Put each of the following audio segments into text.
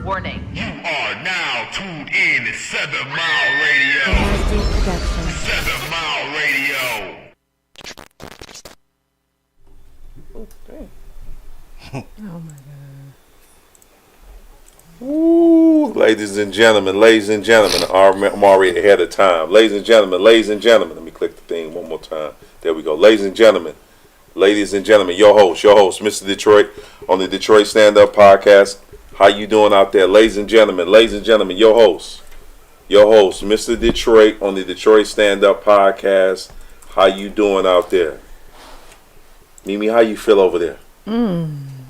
Warning. You are now tuned in to 7 Mile Radio. 7 Mile Radio. Oh, damn. Oh my God. Ooh, ladies and gentlemen, I'm already ahead of time. Ladies and gentlemen, let me click the thing one more time. There we go. Ladies and gentlemen, your host, Mr. Detroit on the Detroit Stand Up Podcast. How you doing out there, ladies and gentlemen, your host, Mr. Detroit on the Detroit Stand Up Podcast. How you doing out there? Mimi, how you feel over there?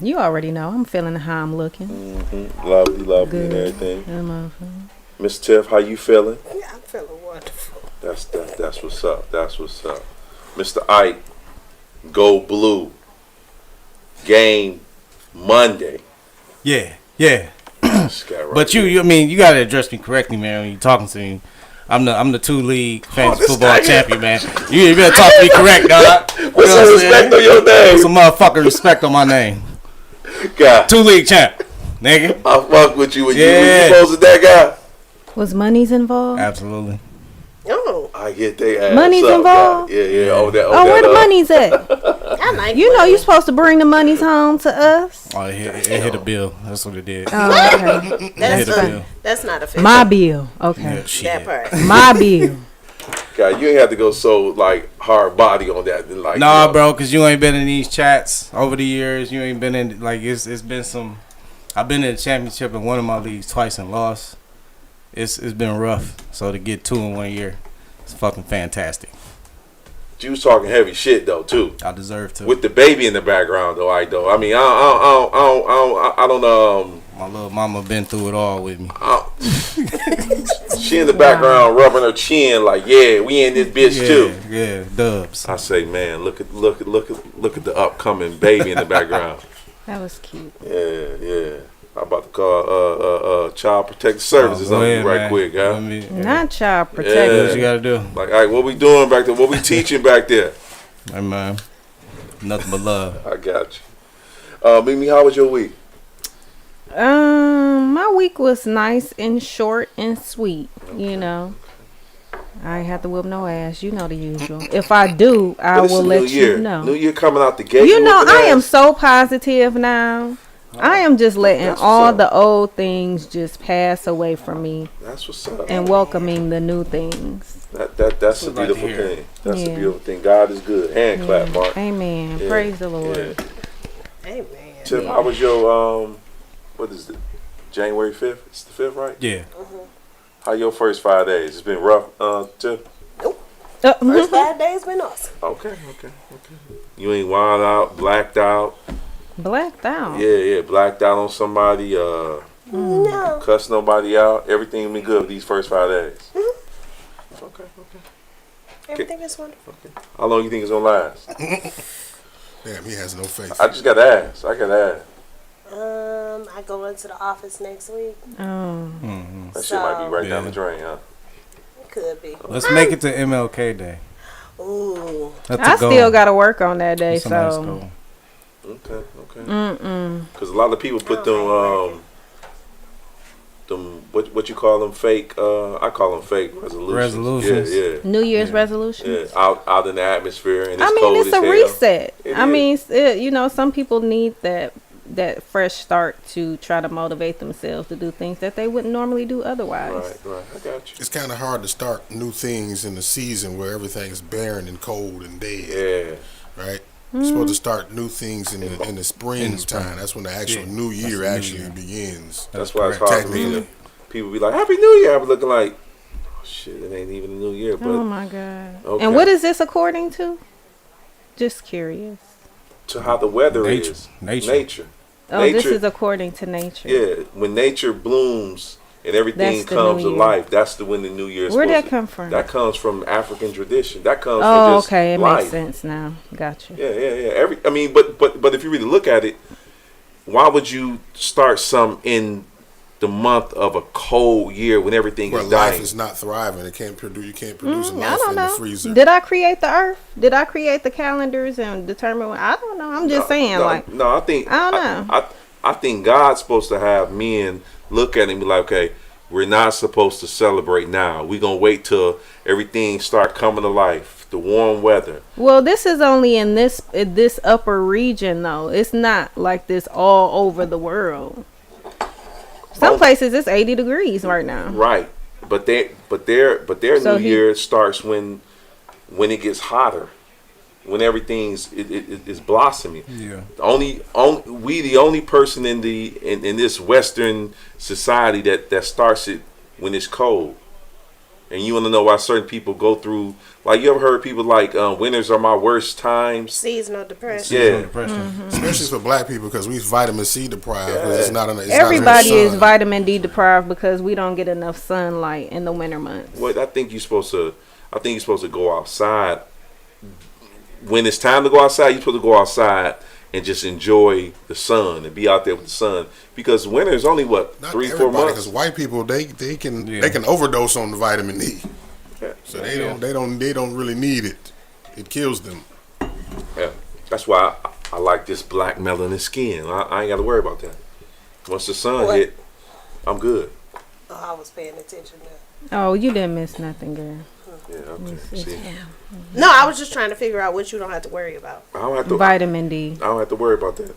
You already know. I'm feeling how I'm looking. Lovely Good. and everything. Miss Tiff, how you feeling? Yeah, I'm feeling wonderful. That's what's up. Mr. Ike, go blue. Game Monday. Yeah. This guy right But here. you gotta address me correctly, man. When you're talking to me, I'm the 2-league fantasy this football guy- champion, man. You better talk to me correct, dog. Put some respect on your name. Put some motherfucking respect on my name. God, 2-league champ, nigga. I fuck with you when Yeah. you posted that guy. Was monies involved? Absolutely. Oh, I get they ass Money's up, involved? God. Yeah. Oh, Where the money's at? I like You know money. you're supposed to bring the monies home to us. Oh, it hit a bill. That's what it did. Oh, okay. It hit a bill. That's not official. My bill. Okay. Yeah, That shit. part. My bill. God, you ain't have to go so like hard body on that. Like, Nah, you know. bro, cause you ain't been in these chats over the years. You ain't been in like it's been some. I've been in the championship in one of my leagues twice and lost. It's been rough. So to get 2 in 1 year, it's fucking fantastic. You was talking heavy shit though too. I deserve to. With the baby in the background though, I mean, I don't My little mama been through it all with me. She in the background rubbing her chin like, yeah, we in this bitch too. Yeah, dubs. I say, man, look at the upcoming baby in the background. That was cute. Yeah. I'm about to call Child Protective Services Go on you ahead, right man. quick, huh? Let me- Not child What protective. you gotta do? Like, all right, what we doing back there? What we teaching back there? Hey, man. Nothing but love. I got you. Mimi, how was your week? My week was nice and short and sweet. You know, I ain't have to whip no ass. You know the usual. If I do, I But it's will a let new year. you know. New year coming out the gate. You know, whooping I am ass. so positive now. I am just letting That's what's all up. the old things just pass away from me That's what's up. and welcoming the new things. That's a We'd like to beautiful hear it. thing. That's a Yeah. beautiful thing. God is good. Hand clap, Mark. Amen. Yeah. Praise the Lord. Yeah. Amen. Tim, how was your what is it? January 5th? It's the 5th, right? Yeah. How your first 5 days? It's been rough, Tim? First 5 days been awesome. Okay. You ain't wild out, blacked out. Blacked out. Yeah, blacked out on somebody, No. cuss nobody out. Everything been good these first 5 days. Okay. Everything is wonderful. How long you think it's gonna last? Damn, he has no face. I just gotta ask. I go into the office next week. Oh. That shit might be right down Yeah. the drain, huh? Could be. Let's make it to MLK Day. Ooh. That's I a goal. still got to work on that day, That's a nice so. goal. Okay. Because a lot of people put them what you call them fake? I call them fake resolutions. Yeah. New Year's resolutions. Out in the atmosphere and it's I mean, cold it's as a hell. reset. It I is. mean, you know, some people need that fresh start to try to motivate themselves to do things that they wouldn't normally do otherwise. Right. I got you. It's kind of hard to start new things in the season where everything's barren and cold and dead. Yeah. Right? You're supposed to start new things in the spring time. That's when the actual new year the new actually year. begins. That's why it's correct. hard for me to. Technically. People be like, "Happy New Year!" I be looking like, "Oh shit, it ain't even the New Year." But Oh my God. Okay. And what is this according to? Just curious. to how the weather Nature. is, Nature. Oh, this Nature- is according to nature. Yeah, when nature blooms and everything That's the comes New to Year. life, that's when the New Year is Where'd supposed that to- come from? That comes from African tradition. That comes Oh, from just okay. It life. makes sense now. Gotcha. Yeah. But if you really look at it, why would you start some in the month of a cold year when everything Where is life dying? is not thriving. You can't produce I enough don't in the know. freezer. Did I create the earth? Did I create the calendars and determine when? I don't know. I'm just saying, no, like, no, I think I don't know. I think God's supposed to have men look at him and be like, okay, we're not supposed to celebrate now. We're gonna wait till everything start coming to life, the warm weather. Well, this is only in this upper region though. It's not like this all over the world. Some places it's 80 degrees right now. Right, but their So New Year starts when it gets hotter, when everything's is blossoming. Yeah. The only person in this Western society that starts it when it's cold. And you want to know why certain people go through, like, you ever heard people like, winters are my worst times? Seasonal depression. Yeah. Depression. Especially for black people because we vitamin C deprived. 'Cause it's not enough. Everybody is sun. vitamin D deprived because we don't get enough sunlight in the winter months. Well, I think you're supposed to go outside. When it's time to go outside, you're supposed to go outside and just enjoy the sun and be out there with the sun. Because winter is only what, Not 3-4 everybody, months. because white people they can Yeah. they can overdose on the vitamin D, Yeah. so they don't really need it. It kills them. Yeah. That's why I like this black melanin skin. I ain't got to worry about that. Once the sun What? hit, I'm good. Oh, I was paying attention now. Oh, you didn't miss nothing, girl. Yeah. Okay. See, No, I was just trying to figure out what you don't have to worry about. I don't have to. Vitamin D. I don't have to worry about that.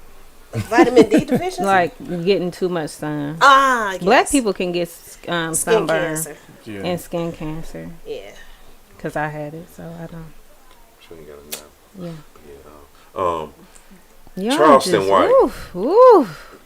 Vitamin D deficiency? Like getting too much sun. yes. Black people can get Skin sunburn cancer. Yeah. and skin cancer Yeah. because I had it, so I don't. So you got it now. Yeah. Yeah. Y'all Charleston just- White. Oof, oof.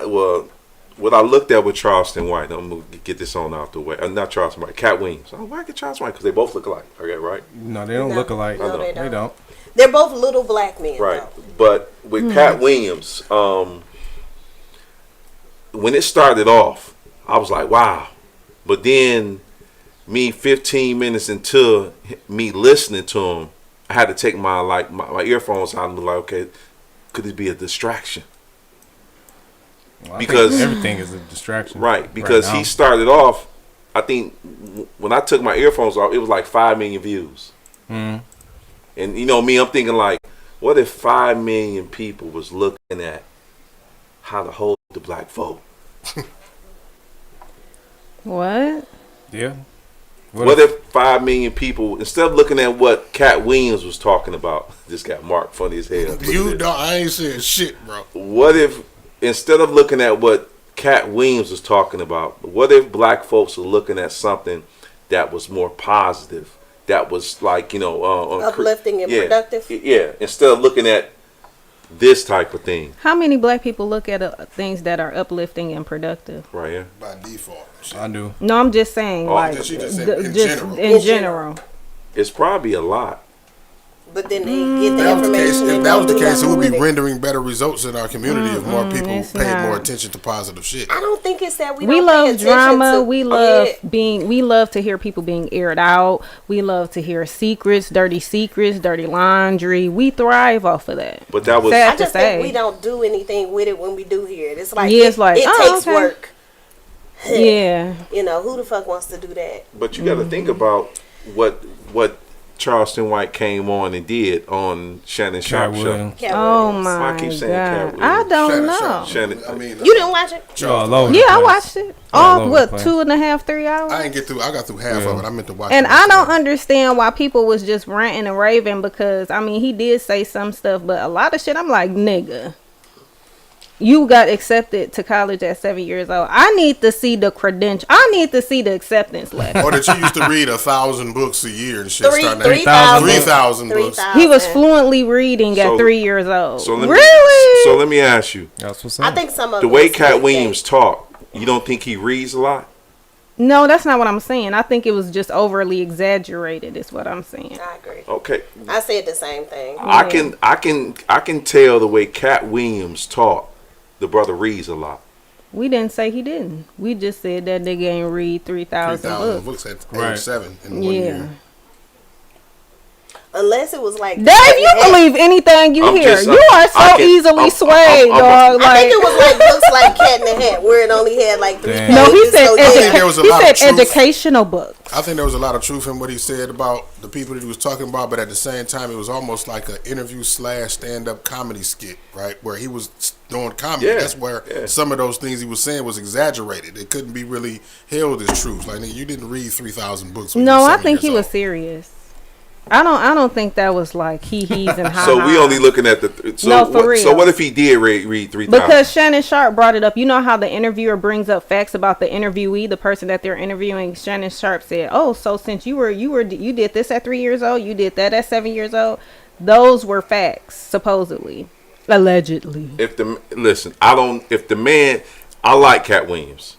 Well, what I looked at with Charleston White, I'm gonna get this on out the way. Not Charleston White, Cat Williams. Oh, why get Charleston White? Because they both look alike. Okay, right? No, they don't No. look alike. No, they They don't. They're both little black men. Right. Though. But with Cat Williams, when it started off, I was like, wow. But then, me 15 minutes into me listening to him, I had to take my earphones out and be like, okay, could this be a distraction? Well, I Because- think everything is a distraction. Right, because now. he started off, I think, when I took my earphones off, it was like 5 million views. Mhm. And you know me, I'm thinking like, what if 5 million people was looking at how to hold the black vote? What? Yeah. What if 5 million people, instead of looking at what Cat Williams was talking about, this got Mark funny as hell. I ain't saying shit, bro. What if, instead of looking at what Cat Williams was talking about, what if black folks were looking at something that was more positive, that was like, Uplifting and productive? Yeah, instead of looking at this type of thing How many black people look at things that are uplifting and productive? right here. By default. Shit. I do. No, I'm just saying, Oh, like, she just said in just general. in general. It's probably a lot. But then they get the If that was the case, information. if and that was don't the do case, it nothing would be with rendering better results in our community if more people it's paid more not. attention to positive shit. I don't think it's that we We don't pay love attention drama. to We love it. we love to hear people being aired out. We love to hear secrets, dirty laundry. We thrive off of that. But that was Sad I to just say. think we don't do anything with it when we do hear it. It's like Yeah, it's like, it oh, takes okay. work. Yeah. You know, who the fuck wants to do that? But you got to think about what Charleston White came on and did on Shannon Sharp Cat show. Williams. Cat Oh Williams. my Why I keep saying Cat god. Williams? I don't Shannon know. Sharp. Shannon, I mean, You didn't watch it? All over the Yeah, I place. watched it. All All over what the place. 2.5, 3 hours. I got through half of it. I meant to watch And it. I don't understand why people was just ranting and raving because I mean he did say some stuff, but a lot of shit I'm like, nigga, you got accepted to college at 7 years old. I need to see the credential. I need to see the acceptance letter. Or that you used to read 1,000 books a year and shit. starting at 3,000. 3,000 books. He was fluently reading at So- 3 years old. so let me, Really? So let me ask you, That's what's I up. think some of the it way was Cat fake. Williams talk, you don't think he reads a lot? No, that's not what I'm saying. I think it was just overly exaggerated. Is what I'm saying. I agree. Okay, I said the same thing. I can tell the way Cat Williams talk. The brother reads a lot. We didn't say he didn't. We just said that nigga ain't read 3,000 3,000 books. books at Right. age 7 in 1 Yeah. year. Unless it was like Dave, you believe anything you I'm hear. just- You are so I can- easily I'm- swayed, I'm- dog. I Like, think it was like books like Cat in the Hat, where it only had like 3 Damn. pages. no, he said so think yeah. there was a he lot of said truth. educational books. I think there was a lot of truth in what he said about the people that he was talking about, but at the same time, it was almost like an interview / stand-up comedy skit, right? Where he was doing comedy. Yeah, That's where yeah. some of those things he was saying was exaggerated. It couldn't be really held as truth. Like, nigga, you didn't read 3,000 books. When No, you were I 7 think he years was old. serious. I don't think that was like he's and ha. So we only looking at the. So No, for what, So real. what if he did read 3,000? Because Shannon Sharp brought it up. You know how the interviewer brings up facts about the interviewee, the person that they're interviewing. Shannon Sharp said, "Oh, so since you did this at 3 years old, you did that at 7 years old. Those were facts, supposedly, allegedly." If the man, I like Cat Williams.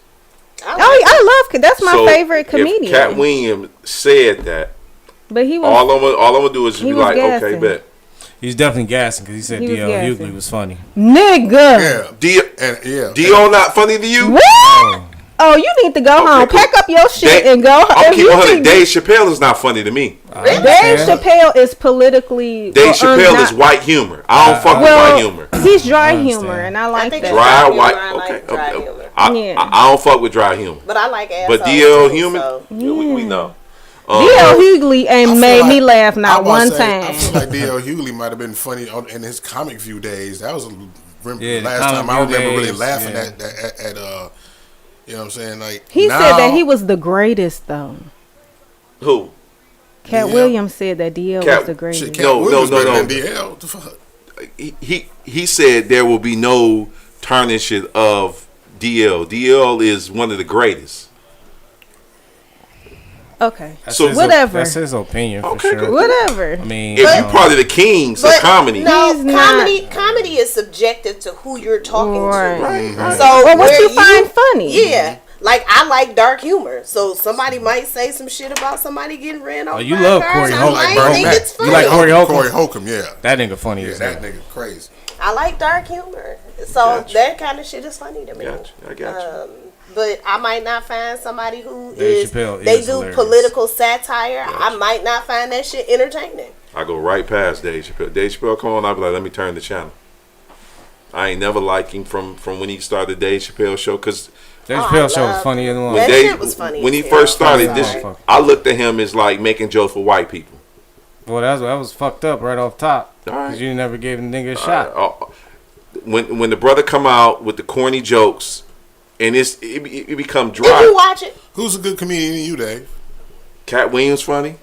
I love. That's my So favorite If comedian. Cat Williams said that, But he was. all I'm gonna do is just he be was like, okay, gassing. bet. He's definitely gassing because he said He was D.L. gassing. Hughley was funny. Nigga. Yeah. D- And yeah. Dio not funny to you? What? Oh, you need to go home. cool. Pack up your shit Dave- and go home. I'll If keep you 100. think- Dave Chappelle is not funny to me. Dave Yeah. Chappelle is politically. Dave Chappelle not- is white humor. I don't fuck with Well, white humor. he's dry understand. humor, and I like think that. it's Dry humor, white. I like Okay. dry humor. Yeah. I don't fuck with dry humor. But I like assholes But DL too, human, so. yeah, we know. D.L. Hughley I ain't feel made like- me laugh I not must one say, time. I feel like D.L. Hughley might have been funny in his comic view days. That was Yeah, the last Comic time I View remember really days, laughing yeah. at you know what I'm saying? Like He now, said that he was the greatest, though. Who? Cat Yeah. Williams said that D.L. Cat- was the greatest. Shit, Cat No, Williams no, better no. than D.L. The fuck? He said there will be no tarnishing of DL. DL is one of the greatest. Okay. So- whatever. That's his opinion for Okay, sure. good. Whatever. I mean, If you part of the kings of But comedy, no, He's not- comedy is subjective to who you're talking Right. to. So Well, what where you find funny? Yeah. Like I like dark humor, so somebody might say some shit about somebody getting ran over. you by love cars, Corey I Holcomb. might Bernie think Mac. it's funny. You like Corey Holcomb? Corey Holcomb, yeah. that nigga funny Yeah, as that hell. nigga crazy. I like dark humor, so Gotcha. that kind of shit is funny to me. I got you. But I might not find somebody who Dave is Chappelle they is do hilarious. political satire. I might not find that shit entertaining. I go right past Dave Chappelle. Dave Chappelle come on, I'll be like, let me turn the channel. I ain't never liked him from when he started the Dave Chappelle show because Dave Oh, I Chappelle show was love funny as that. one. That Dave, shit was funny when he as first hell. started I'm this, sorry. I looked at him as like making jokes for white people. Well, that was fucked up right off top. All right. Because you never gave the nigga a shot. When the brother come out with the corny jokes, and it become Did you dry. watch it? Who's a good comedian in you, Dave? Cat Williams funny.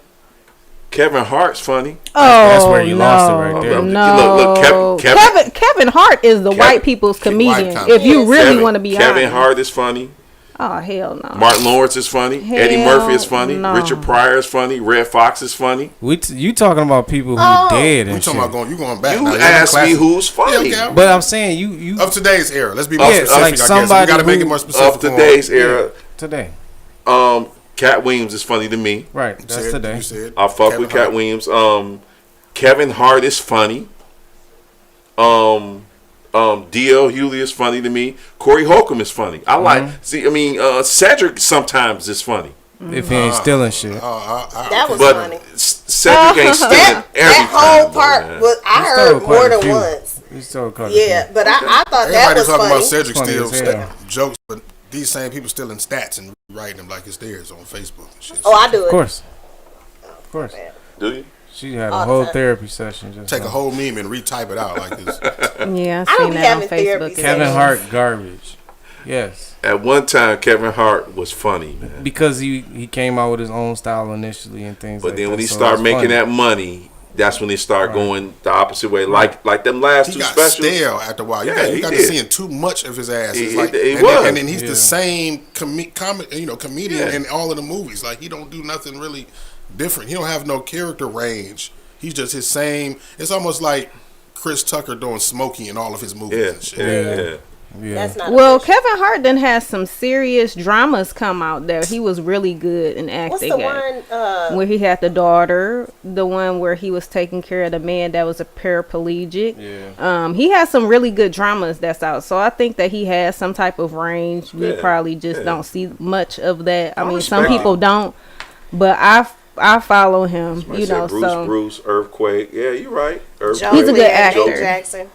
Kevin Hart's funny. Oh, That's where you lost it right there. No, Look, Kevin Hart is the white people's comedian. comedy. If you Yes. really want to be Kevin honest. Hart is funny. Oh hell no. Martin Lawrence is funny. Eddie Hell Murphy is funny. no. Richard Pryor is funny. Red Fox is funny. You talking about people who Oh. dead We and talking shit. about you going back. You now. You're asked me classic. who's funny. Yeah, okay. But I'm saying you Of today's era. Let's be more Yeah, specific. like I guess. somebody We got to make who- it more specific. Of today's era, today. Cat Williams is funny to me. Right. You That's said- today. you said I fuck Kevin with Cat Hart. Williams. Kevin Hart is funny. D.L. Hughley is funny to me. Corey Holcomb is funny. I like. See, I mean, Cedric sometimes is funny, If he ain't stealing shit. That was but funny. Cedric ain't stealing That every whole time, part though, man. was I He heard stole quite more a than few. once. He still caught Yeah, but I thought that Everybody was talking funny. about Cedric Funny still as hell. jokes, but these same people stealing stats and writing them like it's theirs on Facebook and shit. Oh, I do it. Of course. Of course. Do you? She had All a the whole time. therapy session. Just Take a now. whole meme and retype it out like this. Yeah, I I don't seen be that on having therapy Facebook. Kevin sessions. Hart garbage. Yes. At one time, Kevin Hart was funny, man. Because he came out with his own style initially and things But like then that. when he so started it's making funny. that money, that's when they start Right. going the opposite way. Like them last He two got specials. stale after a while. Yeah, You he got to did. seeing too much of his ass. It's He- like, he and, was. Then, and then he's Yeah. the same comedian Yeah. in all of the movies. Like he don't do nothing really different. He don't have no character range. He's just his same. It's almost like Chris Tucker doing Smokey in all of his movies Yeah, and shit. yeah. Yeah. That's not. Well, official. Kevin Hart then has some serious dramas come out there. He was really good in What's acting. the one? Where he had the daughter, the one where he was taking care of the man that was a paraplegic. Yeah. He has some really good dramas that's out. So I think that he has some type of range. We Yeah, probably just yeah. don't see much of that. I mean, some respect people don't. But I I follow him. Somebody You said know, Bruce, so Bruce, Earthquake. Yeah, you're right. Earthquake. He's a good Andrew actor. Jackson.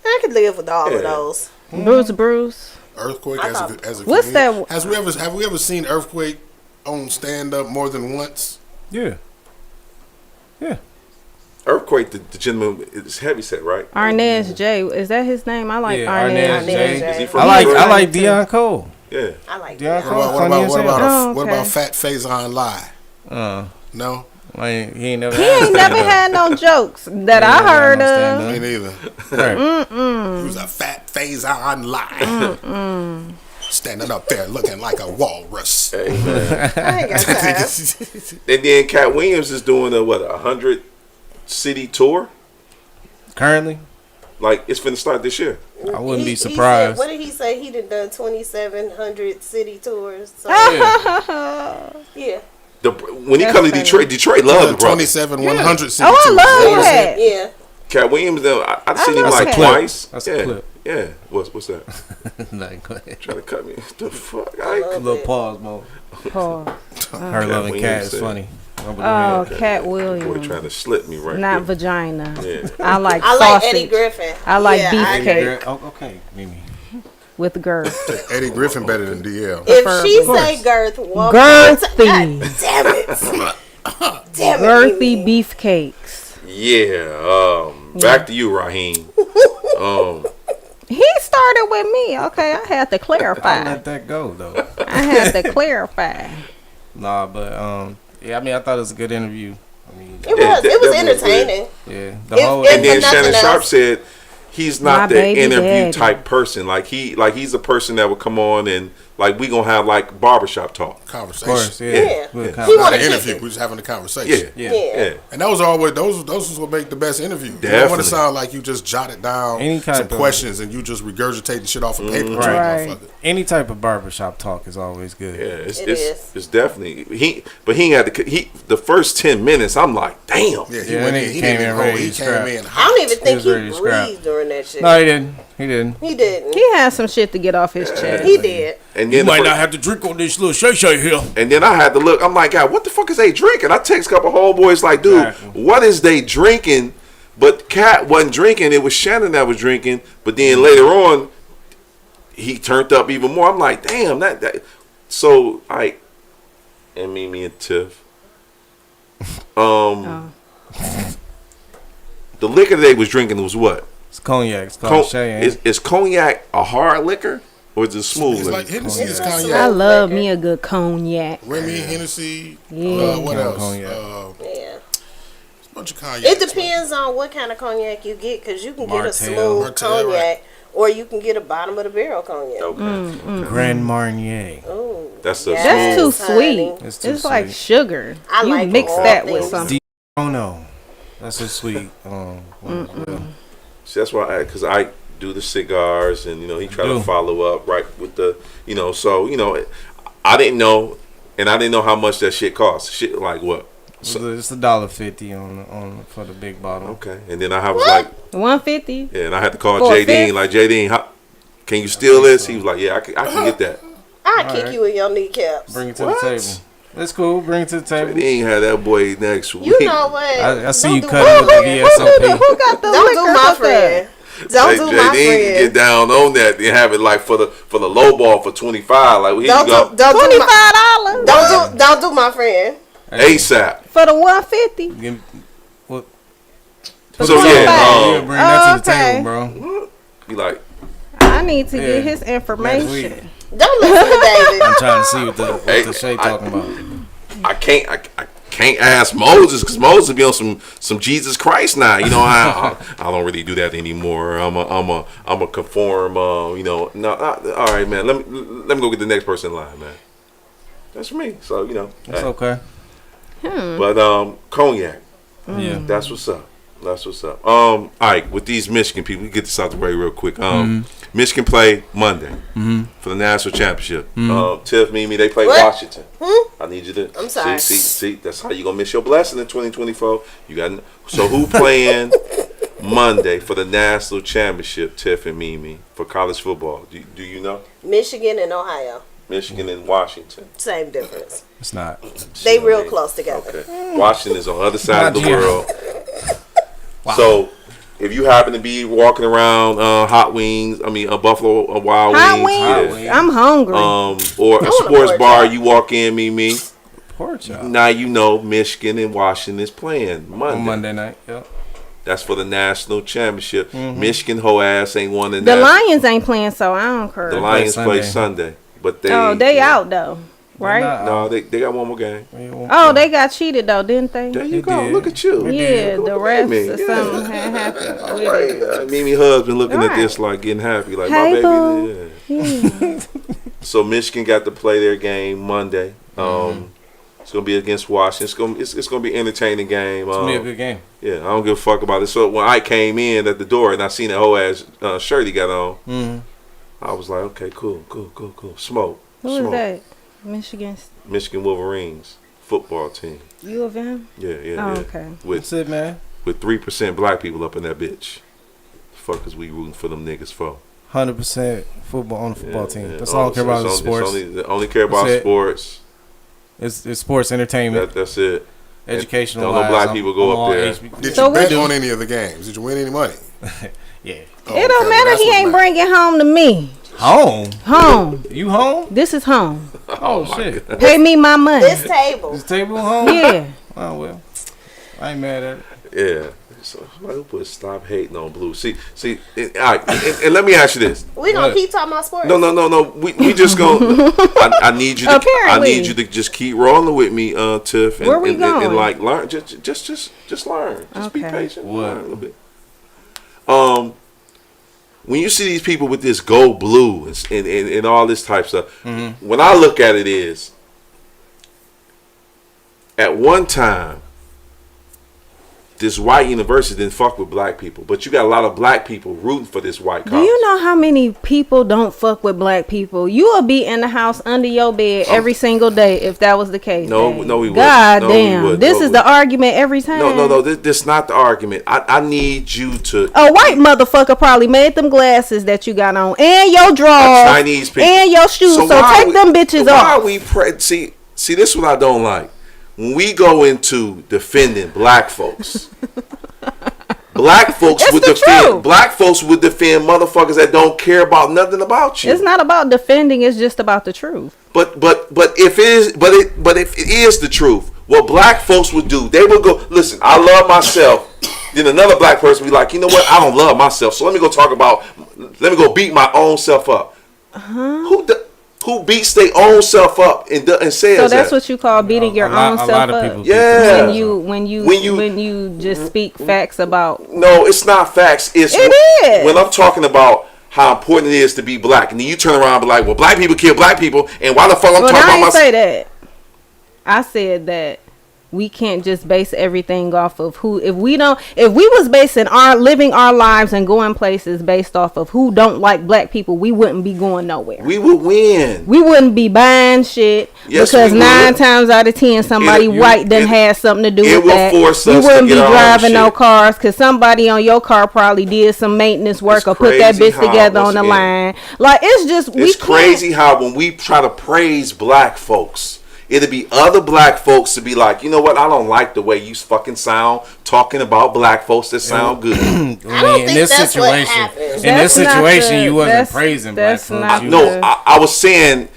I could live with all Yeah. of those. Bruce. Earthquake I as thought- a What's comedian. that- Have we ever seen Earthquake on stand up more than once? Yeah. Yeah. Earthquake, the gentleman is heavy set, right? Arnez J. Is that his name? I like Yeah, Arnez. Arnez J. J. Is he from I like Detroit? Deion Cole. Yeah. I like Yeah. that. What about Oh, Fat Faison Lie? Uh, No, like, he ain't never He had ain't never had no jokes that I heard of. me neither. Right. He was a Fat Faison Lie. Standing up there looking like a walrus. Hey, man. I ain't got time. And then Cat Williams is doing a 100 city tour. Currently, Like it's finna start this year. I wouldn't be He said, surprised. what did he say? He done 2,700 city tours. So, Yeah. yeah. When he That's come to funny. Detroit love the brother. 27 100 city Oh, I tours. love that. Yeah. Cat Williams, though, I've seen him love like Cat. twice. That's a yeah, clip. yeah. What's that? Like, go ahead. Trying to cut me? The fuck? A little pause mode. Pause. Her loving Williams cat is said- funny. Oh, Cat Boy, Williams. trying to slip me right Not there. vagina. Yeah. I like I like sausage Eddie Griffin. I like Yeah, beefcake. Oh, okay, Mimi. with girth. Eddie Griffin better than DL. If she Of say girth, one Girthy. God damn it. Damn it. Girthy Mimi. beefcakes. Yeah. Back to you, Raheem. He started with me. Okay, I had to I clarify. let that go though. I had to clarify. Nah, but yeah, I mean, I thought it was a good interview. I mean, It was. that- It was that was good. entertaining. yeah, the If- whole if- And then nothing Shannon Sharp else. said he's My not the baby interview daddy. type person. Like he's a person that would come on and like we gonna have like barbershop talk. of Conversation. course, yeah. Yeah. Good He conversation. Not wanna an kick interview. it. We're just having a conversation. Yeah. Yeah. Yeah. Yeah. And those are always those is what make the best interview. You don't want Definitely. to sound like you just jotted down Any type some of- questions and you just regurgitating shit off of paper. to a Right. motherfucker. Any type of barbershop talk is always good. Yeah, It is. it's definitely but he had the first 10 minutes. I'm like, damn. Yeah, he Yeah, went that in. nigga He came didn't in even ready hold. He to came scrap. in I hot. don't even think was he ready to scrap. breathed during that shit. No, he didn't. He didn't. He didn't. He had some shit to get off his chest. He did. And then have to drink on this little shay here. and then I had to look. I'm like, God, what the fuck is they drinking? I text a couple homeboys like, dude, Exactly. what is they drinking? But Cat wasn't drinking. It was Shannon that was drinking. But then later on, he turned up even more. I'm like, damn, that. So and Mimi and Tiff. The liquor they was drinking was what? It's cognac. It's called Shay. ain't it? Is cognac a hard liquor or is it smooth It's liquor? like Hennessy is Cognac. I cognac. love me a good cognac. Remy, Hennessy. Yeah. What else? Cognac. Yeah. A bunch of cognac. It depends on what kind of cognac you get, because you can get a Martell. smooth Martell, cognac, right. or you can get a bottom of the barrel cognac. Okay. Grand Marnier. Ooh, That's the That's too smooth. sweet. honey. It's It's, too like sweet. sugar. I you like mix all that with things. something. Oh no, that's a sweet. One as well. See, that's why because I do the cigars and he try to Do. follow up right with the so I didn't know and I didn't know how much that shit costs. Shit like what? So, It's $1.50 on for the big bottle. okay, and then I was like, 150. yeah, and I had to call For a J fifth? Dean like J Dean, can you steal this? He was like, yeah, I can get that. I'll kick right. you in your kneecaps. Bring it to What? the table. It's cool. Bring it to the J table. Dean had that boy next week. You know what? I see Don't you do cutting my with the friend. VSOP. Who got the Don't liquor do my with that? friend. Don't do my J Dean get friend. down on that and have it like for the low ball for 25. Like here you Don't go, do, don't do my, $25 don't do my friend. ASAP. for the 150. Give- What? For So, 25. yeah, Yeah, bring that to the okay. table, bro. Be like, I need to Yeah. get his Next information. week. Don't listen to David. I'm trying to see what the Hey, Shay talking about. I can't ask Moses because Moses be on some Jesus Christ now. I don't really do that anymore. I'm a conform. No. All right, man. Let me go get the next person in line, man. That's me. So It's hey. okay. But cognac. Yeah. That's what's up. That's what's up. All right, with these Michigan people, we get this out the way real quick. Michigan play Monday for the national championship. Tiff, Mimi, they play What? Washington. I need you to. I'm sorry. See, that's how you gonna miss your blessing in 2024. You got so who playing Monday for the national championship? Tiff and Mimi for college football. Do you know? Michigan and Ohio. Michigan and Washington. Same difference. It's not. They real close together. Okay. Washington is on the other side of the Not yet. world. So, if you happen to be walking around Hot Wings, Buffalo Wild Hot Wings, wings. yeah. I'm hungry. Or a want a sports pork bar, chop. you walk in, me. Pork chop. Now you know Michigan and Washington is playing On Monday night. Yep. That's for the national championship. Michigan whole ass ain't won the the national. Lions ain't playing, so I don't care. The Lions play Sunday. Sunday, but they They out though, right? not. No, they got one more game. Oh, they got cheated though, didn't they? There you They go. did. Look at you. Yeah, the Look at refs me. or Yeah. something had happened. All with right. it. Mimi husband looking at Right. this like getting happy, like Hey, my boo. baby. Yeah. So Michigan got to play their game Monday. It's gonna be against Washington. It's gonna be an entertaining game. It's gonna be a good game. Yeah, I don't give a fuck about it. So when I came in at the door and I seen that whole ass shirt he got on, I was like, okay, cool. Smoke. Who is Smoke. that? Michigan Wolverines football team. U of M. Yeah. Oh, okay. With That's it, man. 3% black people up in that bitch. The fuck is we rooting for them niggas for? 100% football on the football team. Yeah. That's all I care about is sports. Only care about That's it. sports. It's sports entertainment, That's it. educational. Don't no black people go up there. Did So you bet what- on any of the games? Did you win any money? Yeah. Oh, It don't okay, matter. that's He what ain't matters. bringing home to me. Home. Home. You home? This is home. Oh, shit. Pay me my money. This table. This table home? Yeah. Oh, well. I ain't mad at it. Yeah. So somebody put stop hating on blue. See. All right. And let me ask you this. We gonna What? keep talking about sports. No. We just gonna. I need you. I Apparently. need you to just keep rolling with me, Tiff. And, Where we and going? like learn. Just learn. Just be Okay. patient. What? Learn a little bit. When you see these people with this gold blue and all this type stuff, when I look at it is, at one time, this white university didn't fuck with black people, but you got a lot of black people rooting for this white Do college. you know how many people don't fuck with black people? You will be in the house under your bed every single day if that was the case. No, babe. no, we wouldn't. God No, we damn. wouldn't. This No, is we- the argument every time. No. This is not the argument. I need you to. A white motherfucker probably made them glasses that you got on, and your drawers, Chinese people. and your shoes. So why take we- them bitches why off. are we see, this is what I don't like. When we go into defending black folks, black folks It's would the defend truth. black folks would defend motherfuckers that don't care about nothing about you. It's not about defending. It's just about the truth. But if it is the truth, what black folks would do, they would go, listen, I love myself. Then another black person would be like, you know what? I don't love myself. So let me go beat my own self up. Who beats their own self up and says So that's that? what you call beating your lot- own a self lot of up. people beat Yeah. When you just speak facts about. No, it's not facts. It is. When I'm talking about how important it is to be black, and then you turn around and be like, well, black people kill black people, and why the fuck I'm But talking I about didn't myself? say that. I said that we can't just base everything off of who. If we was basing living our lives and going places based off of who don't like black people, we wouldn't be going nowhere. We would win. We wouldn't be buying shit Yes, because we 9 would. times out of 10 somebody white done had something to do it with will that. force We us to wouldn't be get our own driving no shit. cars because somebody on your car probably did some maintenance work It's or put that crazy bitch how, together once on the again, line. Like it's just we It's can't- crazy how when we try to praise black folks, it'll be other black folks to be like, you know what? I don't like the way you fucking sound talking about black folks that sound good. I don't in think this that's what situation, happened. in this That's not situation, the- you wasn't that's- praising black that's folks. not You the- No, I was saying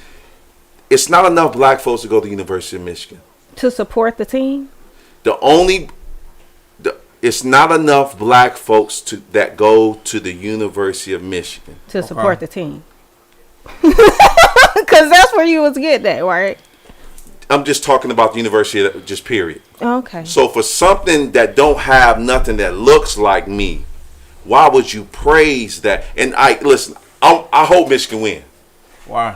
it's not enough black folks to go to the University of Michigan. to support the team. It's not enough black folks that go to the University of Michigan. To support the team. Because that's where you was getting at, right? I'm just talking about the university, just period. Okay. So for something that don't have nothing that looks like me, why would you praise that? And I hope Michigan win. Why?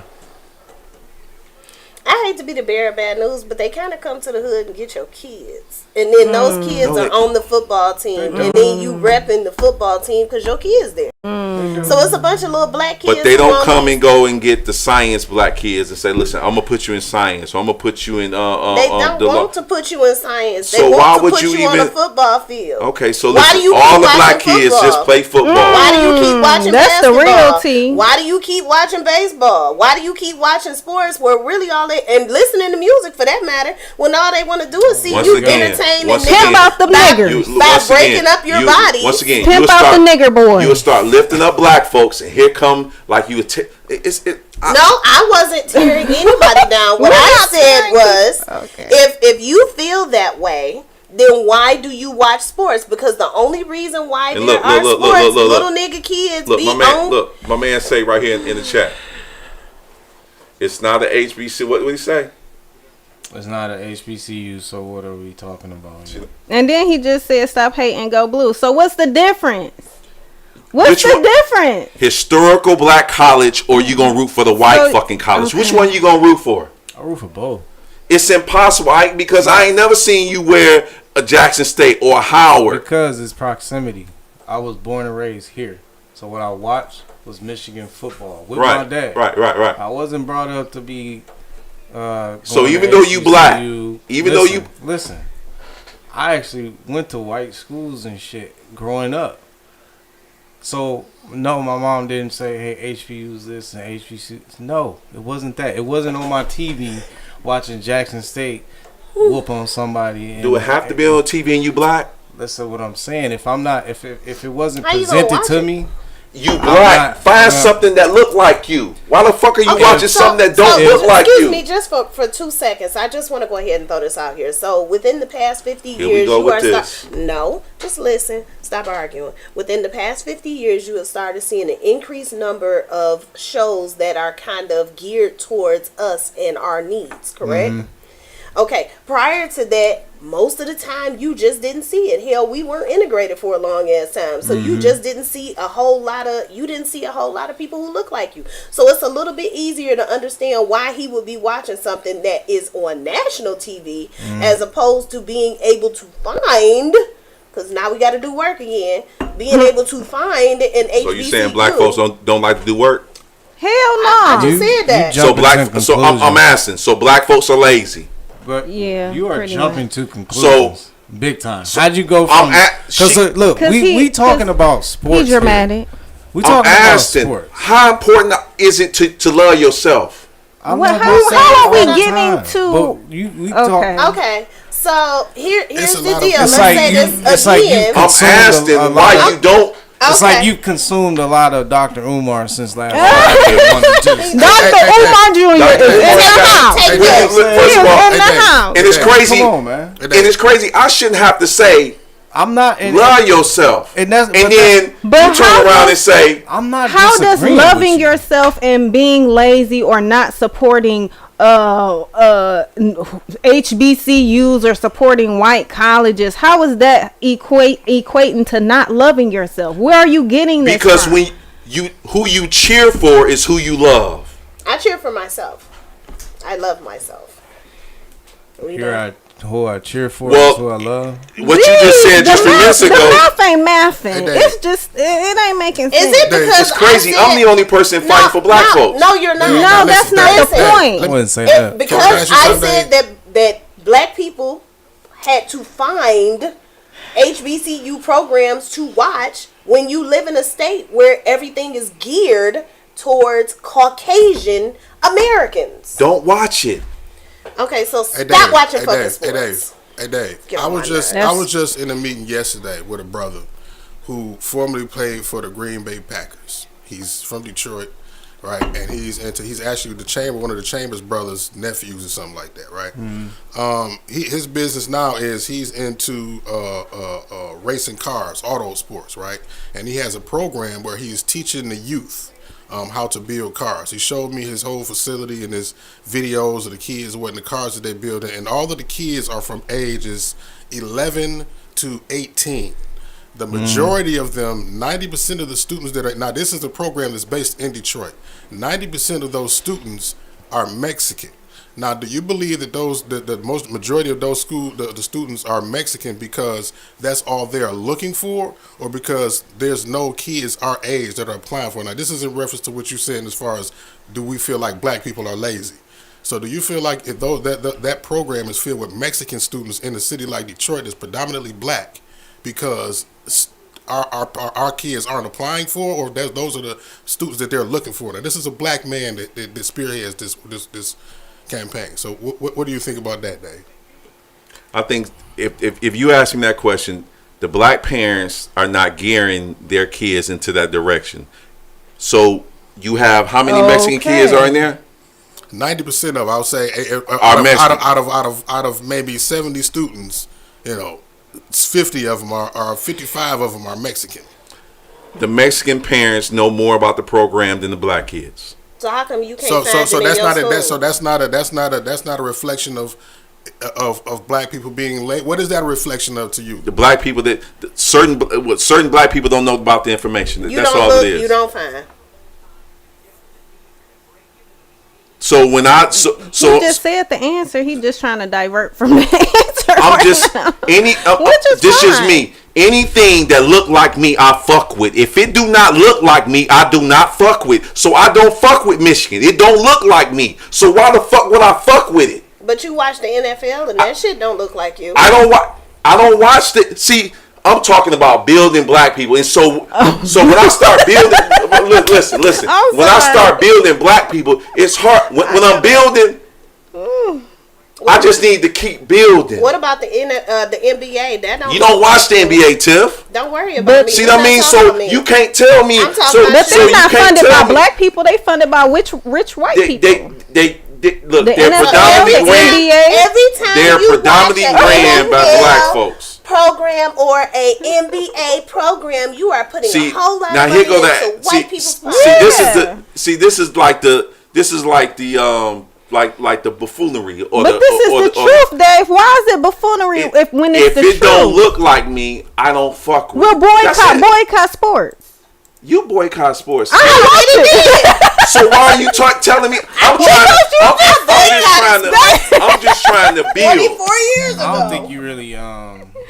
I hate to be the bearer of bad news, but they kind of come to the hood and get your kids. And then those kids are on the football team. And then you repping the football team because your kids there. So it's a bunch of little black kids. But they don't come and go and get the science black kids and say, listen, I'm going to put you in science. Or I'm going to put you in... they don't want to put you in science. They So want why to would put you you on even- a football field. Okay, so Why listen, do you all keep the black watching kids football? just play football. Why do you keep watching That's the basketball? real tea. Why do you keep watching baseball? Why do you keep watching sports where really all they and listening to music for that matter when all they want to do is see Once you again, entertain once and again, Pimp out the niggers. by once breaking again, up your body. Once again, Pimp you'll out start, the nigger boy. You'll start lifting up black folks, and here come like you. No, I wasn't tearing anybody down. What I said was, Okay. if you feel that way, then why do you watch sports? Because the only reason why And there look, are look, sports, look, look, little look. nigga kids Look, be my man. on. Look, my man say right here in the chat. It's not a HBC. What did he say? It's not a HBCU, so what are we talking about here? And then he just said, "Stop hating, go blue." So what's the difference? What's Which the one? difference? Historical black college, or you gonna root for the white So- fucking college? okay. Which one you gonna root for? I root for both. It's impossible, because I ain't never seen you wear a Jackson State or a Howard. Because it's proximity. I was born and raised here. So what I watched was Michigan football with my Right, dad. right. I wasn't brought up to be So going even to though you black, HBCU. even though you- listen, I actually went to white schools and shit growing up. So no, my mom didn't say, "Hey, HBU's this and HBC." No, it wasn't that. It wasn't on my TV watching Jackson State whoop on somebody. And, Do it have to be on TV and you black? Listen, what I'm saying. If I'm not, if it wasn't How you gonna presented watch to it? me, You black. not- Find I'm not- something that look like you. Why the fuck are you Okay, watching something that don't look like excuse you? me, just for 2 seconds. I just want to go ahead and throw this out here. So within the past 50 Here we years, go you with are this. no, just listen. Stop arguing. Within the past 50 years, you have started seeing an increased number of shows that are kind of geared towards us and our needs. Correct? Okay. Prior to that, most of the time you just didn't see it. Hell, we weren't integrated for a long ass time, so you just didn't see a whole lot of people who look like you. So it's a little bit easier to understand why he would be watching something that is on national TV as opposed to being able to find. Because now we got to do work again. Being able to find an HBCU. So you saying black folks don't like to do work? Hell I no. just said that. So Jumping to so I'm conclusions. asking. So black folks are lazy. but Yeah, you are pretty jumping to conclusions. Big time. How'd you go I'm from? at- Because she- look, 'Cause we talking 'cause about sports. He dramatic. We I'm talking about asking. sports. How important is it to love yourself? I'm What- not how- gonna say how it are all we the getting time, to- But we Okay. talk. Okay, so here's It's a the lot of- deal. It's Let's like say you- this it's like you again. I'm Consumed a asking lot. why you don't. It's Okay. like you consumed a lot of Dr. Umar since last Okay, Friday. Dr. Umar Jr. Dr. is in Umar the got- house. Take Wait, that. look, He first is of all, in the hey, house. and it's crazy. Come on, man. And it's crazy. I shouldn't have to say I'm not. And, love yourself, and that's- and but then But you how turn around does- and say, I'm not. How does disagreeing with loving you. yourself and being lazy or not supporting HBCUs or supporting white colleges, how is that equating to not loving yourself? Where are you getting this because from? when who you cheer for is who you love. I cheer for myself. I love myself. We Here don't- who I cheer for, Well, is who I love. What you just said just a few minutes The ago. math ain't mathing. Hey, Dave. It's just it ain't making sense. Is it Dave, because It's crazy. I said, I'm the only person fighting for black folks. No, you're not. No, that's Listen, not the listen. point. I wouldn't say It- that. because Can I ask you I something, said that black people had to find HBCU programs to watch when you live in a state where everything is geared towards Caucasian Americans. Don't watch it. Okay, so Hey, stop Dave, watching hey, fucking Dave, sports. Hey Dave, hey Dave. Get I on was my just nerves. in a meeting yesterday with a brother who formerly played for the Green Bay Packers. He's from Detroit, right? And he's actually one of the Chambers brothers' nephews or something like that, right? His business now is he's into racing cars, auto sports, right? And he has a program where he's teaching the youth how to build cars. He showed me his whole facility and his videos of the kids, what in the cars that they build, and all of the kids are from ages 11 to 18. The majority of them, 90% of the students that are, now this is a program that's based in Detroit. 90% of those students are Mexican. Now, do you believe that the most majority of those the students are Mexican because that's all they are looking for, or because there's no kids our age that are applying for it? Now, this is in reference to what you're saying as far as do we feel like black people are lazy? So, do you feel like if those that program is filled with Mexican students in a city like Detroit that's predominantly black, because our kids aren't applying for, or those are the students that they're looking for? Now, this is a black man that spearheads this campaign. So what do you think about that, Dave? I think if you ask me that question, the black parents are not gearing their kids into that direction. So you have how many Mexican kids are in there? 90% of, I would say, Are Mexican. out of maybe 70 students, 50 of them are 55 of them are Mexican. The Mexican parents know more about the program than the black kids. So how come you can't So find so them that's in your not school? that's not a reflection of black people being late. What is that a reflection of to you? The black people certain black people don't know about the information. You That's don't all look, it is. you don't find. So when I He just said the answer. He just trying to divert from the answer. I'm right just now. Which is this is fine. me. Anything that look like me, I fuck with. If it do not look like me, I do not fuck with. So I don't fuck with Michigan. It don't look like me. So why the fuck would I fuck with it? But you watch the NFL and that shit don't look like you. I don't watch the. See, I'm talking about building black people, and so when I start building, listen. I'm When I sorry. start building black people, it's hard. When I'm building, I just need to keep building. What about the NBA? That don't. You don't watch the NBA, Tiff. Don't worry about But- me. See We're what I not mean? talking So about me. you can't tell me. I'm talking So, about But so they're you not can't funded tell by me. black people. They funded by rich white people. They look. The They're NFL, predominantly the ran. NBA. Every time They're you predominantly watch ran an by NFL black folks. program or a NBA program, you are putting See, a whole lot now of here money go into that. white people's See, pockets. this is like the buffoonery or But the. this is or the truth, Dave. Why is it buffoonery when it's if the it truth? don't look like me, I don't fuck with. We'll it. That's it. boycott sports. You boycott sports. I watch it. So why are you telling me? I'm just trying to build. 44 years ago. I don't think you really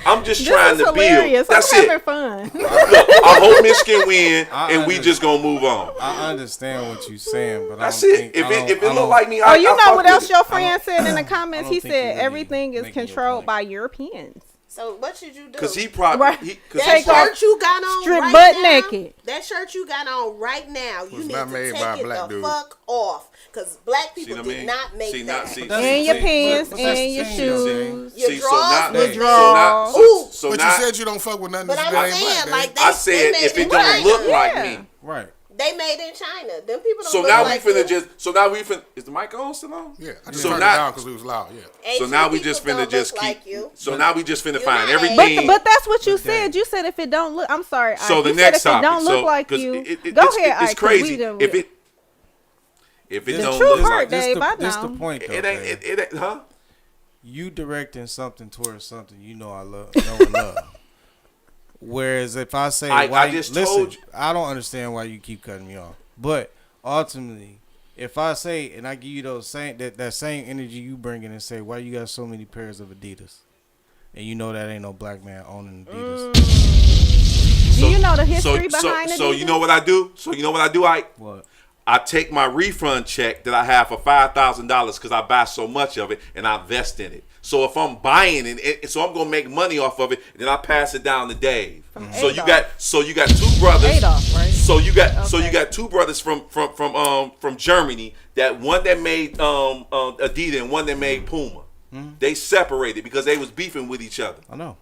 I'm just This trying is to build. hilarious. That's I'm it. having fun. Look, I hope Michigan win, I and we just gonna move on. I understand what you're saying, but That's I don't it. think, If it look like me, Oh, I you fuck know what with else it. your friend said in the comments? don't He think you said really everything is making your controlled point. by Europeans. So what should you do? Cause he probably Right. that shirt you got on Strip right butt now, naked. That shirt you got on right now, you Was need not to made take by a it black the dude. fuck off. Because black See people what I did mean? not make See, that. see, And your pants but that's and your the thing, though, shoes. Your See, drawers so was now, made. Ooh. so But now, you said you don't fuck with nothing But that I'm ain't saying, black. like, Dave. I they said made if in it don't China. look like Yeah. me. right. They made in China. Them people don't So look now like we finna you. just. So now we finna. Is the mic on still on? Yeah, I just So turned now- it down because we was loud. Yeah. So Asian now we people just don't finna look just keep. like you. So now we just finna You're find not everything. But that's what you said. You said if it don't look, I'm sorry. So Ike. the You next said if topic. it don't look like 'cause you. it- Go it's- ahead, It's Ike, 'cause we crazy done- if it The don't truth look hurt, like Dave. I This the know. point, though. it ain't. Dave. It ain't. Huh? You directing something towards something you know I love, know and love. Whereas if I say, I just listen, told you. I don't understand why you keep cutting me off. But ultimately, if I say and I give you those that same energy you bring in and say, why you got so many pairs of Adidas, and you know that ain't no black man owning Adidas. Do you know the history behind it? So you know what I do? So you know what I do? What? I take my refund check that I have for $5,000 because I buy so much of it and I invest in it. So if I'm buying it, so I'm gonna make money off of it, and then I pass it down to Dave. So you got two brothers. Adolf, right? So you got two brothers from Germany. That one that made Adidas and one that made Puma. They separated because they was beefing with each other. I know.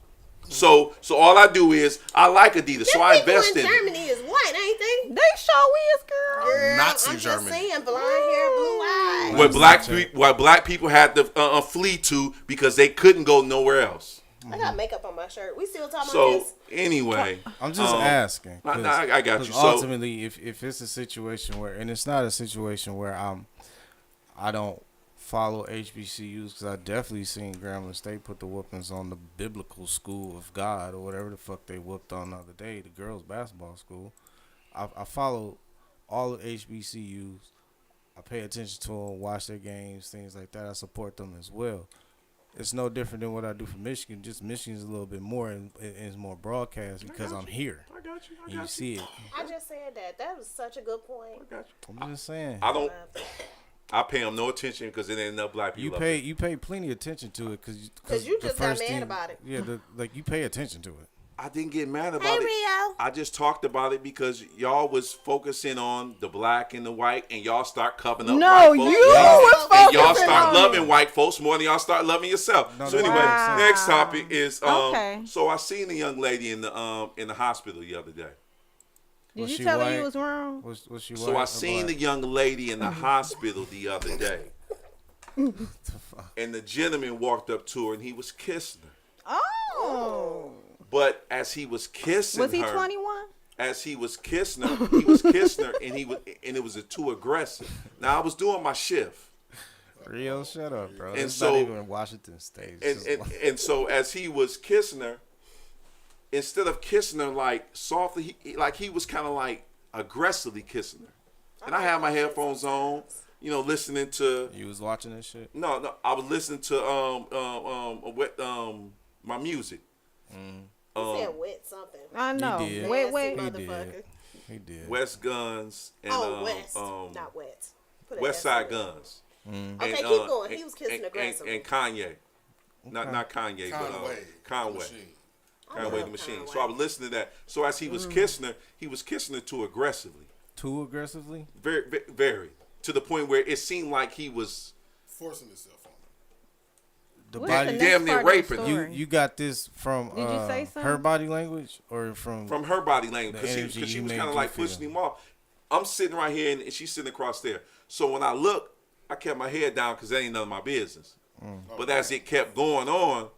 So all I do is I like Adidas, so I invest in in it. Germany is white, ain't they? They show is, girl. Girl, Nazi I'm just Germany. saying, blonde hair, blue eyes. Where black people had to flee to because they couldn't go nowhere else. I got makeup on my shirt. We still talking So about this? anyway, I'm just asking. No, I got 'cause you. So ultimately, if it's a situation where, and it's not a situation where I don't follow HBCUs, because I definitely seen Grambling State put the whoopings on the biblical school of God or whatever the fuck they whooped on the other day, the girls basketball school. I follow all of HBCUs. I pay attention to them, watch their games, things like that. I support them as well. It's no different than what I do for Michigan. Just Michigan's a little bit more and it's more broadcast because I'm here. I got you. And you see it. I just said that. That was such a good point. I got you. I'm just saying. I pay them no attention because it ain't enough black people. You pay plenty attention to it because you just got mad about it. Yeah, like you pay attention to it. I didn't get mad about Hey, it. Rio. I just talked about it because y'all was focusing on the black and the white, and y'all start covering up. No, white folks. you was And y'all focusing start on loving it. white folks more than y'all start loving yourself. No, So no, anyway, wow. next topic is Okay. So I seen a young lady in the hospital the other day. Did Was you she tell her white? you was wrong? Was she So white I or seen the black? young lady in the hospital the other day, and the gentleman walked up to her and he was kissing her. Oh. But as he was kissing Was he her, 21? as he was kissing her, and it was too aggressive. Now I was doing my shift. Rio, shut up, bro. And It's so- not even Washington State. It's just And so as he was kissing her, instead of kissing her like softly, he was kind of like aggressively kissing her. And I had my headphones on, listening to. you was watching this shit. No, I was listening to my music. He said wet something. I know. did. Wait, Nasty wait. motherfucker. He did. West Guns and West, not wet. Put an West S Side in it. Guns. Okay, keep going. He was kissing aggressively. And Kanye. Not Kanye, Conway. but Conway. Machine. Conway the love Machine. Conway. So I was listening to that. So as he was kissing her, he was kissing her too aggressively. Too aggressively? Very, very, very. To the point where it seemed like he was Forcing himself on her. The What's body. the next damn near part of the raping. story? You got this from Did you say something? her body language or from her body language The because energy she you was made kind of you like feel. pushing him off. I'm sitting right here and she's sitting across there. So when I look, I kept my head down because that ain't none of my business. But as it kept going on,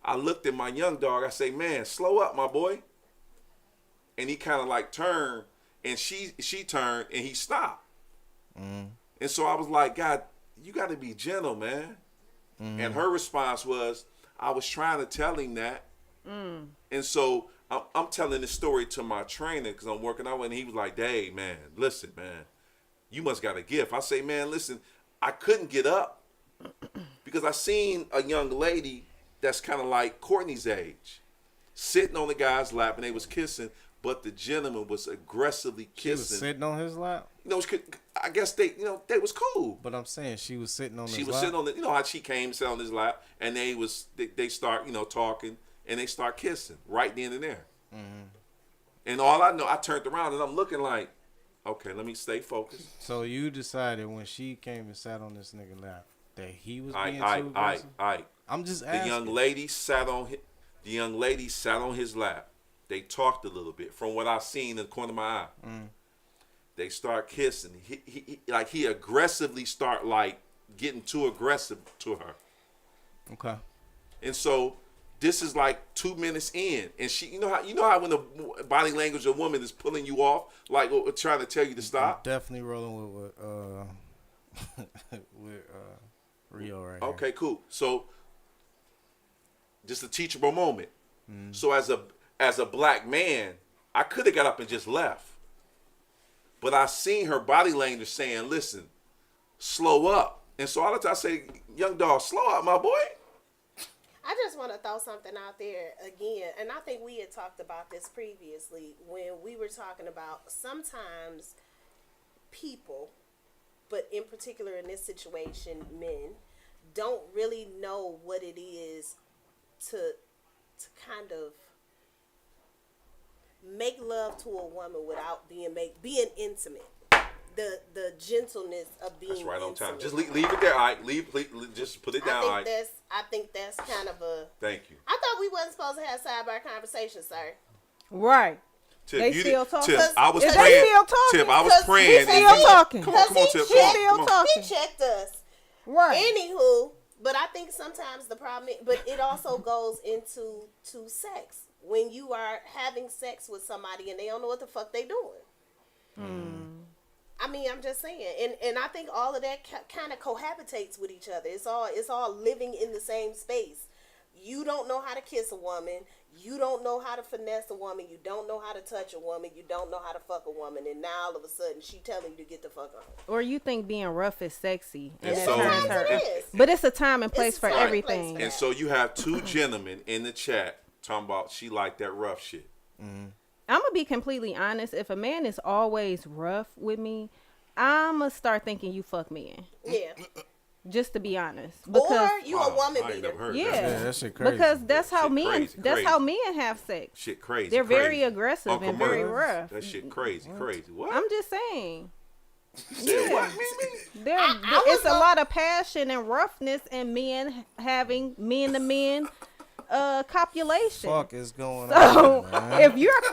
I looked at my young dog. I say, "Man, slow up, my boy." And he kind of like turned, and she turned, and he stopped. And so I was like, "God, you got to be gentle, man." And her response was, "I was trying to tell him that." And so I'm telling this story to my trainer because I'm working out, and he was like, "Dave, man, listen, man, you must got a gift." I say, "Man, listen, I couldn't get up because I seen a young lady that's kind of like Courtney's age sitting on the guy's lap, and they was kissing, but the gentleman was aggressively she was kissing. sitting on his lap? I guess they was cool. But I'm saying she was sitting on She his was lap. sitting on the, how she came, sat on his lap, and they start, talking, and they start kissing right then and there. And all I know, I turned around and I'm looking like, okay, let me stay focused. So you decided when she came and sat on this nigga lap that he was being too aggressive? I'm just The asking. young lady sat on his lap. They talked a little bit from what I seen in the corner of my eye. They start kissing. He aggressively start like getting too aggressive to her. Okay. And so this is like 2 minutes in, and she, you know how when the body language of a woman is pulling you off, like trying to tell you to stop. Definitely rolling with with Rio right here. Okay, cool. So just a teachable moment. So as a black man, I could have got up and just left, but I seen her body language saying, "Listen, slow up." And so all the time I say, "Young dog, slow up, my boy." I just want to throw something out there again, and I think we had talked about this previously when we were talking about sometimes people, but in particular in this situation, men, don't really know what it is to kind of make love to a woman without being intimate. The gentleness of being That's right on time. intimate. Just leave it there. All right, leave just put it down. All right. I think that's kind of a. Thank you. I thought we wasn't supposed to have sidebar conversations, sir. Right. Tip, They you still did, talking? Tip, I was Is they praying. still talking? Tip, I was Because praying. we and still you- talking. Come on, Tip. Still Come on. talking. He checked us. Right. Anywho, but I think sometimes the problem, but it also goes into sex. When you are having sex with somebody and they don't know what the fuck they doing. I mean, I'm just saying, and I think all of that kind of cohabitates with each other. It's all living in the same space. you don't know how to kiss a woman, you don't know how to finesse a woman, you don't know how to touch a woman, you don't know how to fuck a woman, and now all of a sudden she telling you to get the fuck on. Or you think being rough is sexy, and And that so- turns her. Sometimes it is. But it's a time and place It's a for time and everything. place And so you have two gentlemen in the chat talking about she like that rough shit. I'm gonna be completely honest. If a man is always rough with me, I'm gonna start thinking you fuck me in. Yeah. Just to be honest, Or because you a woman I ain't never beater. heard yeah, that. Yeah, that shit crazy. because that's how Shit men. crazy, That's crazy. how men have sex. Shit crazy. They're very crazy. aggressive Uncle and very Murray, rough. That shit crazy, crazy. What? I'm just saying. Said yeah. what, Mimi? It's a lot of passion and roughness in men having men to men copulation. Fuck is going So on, man?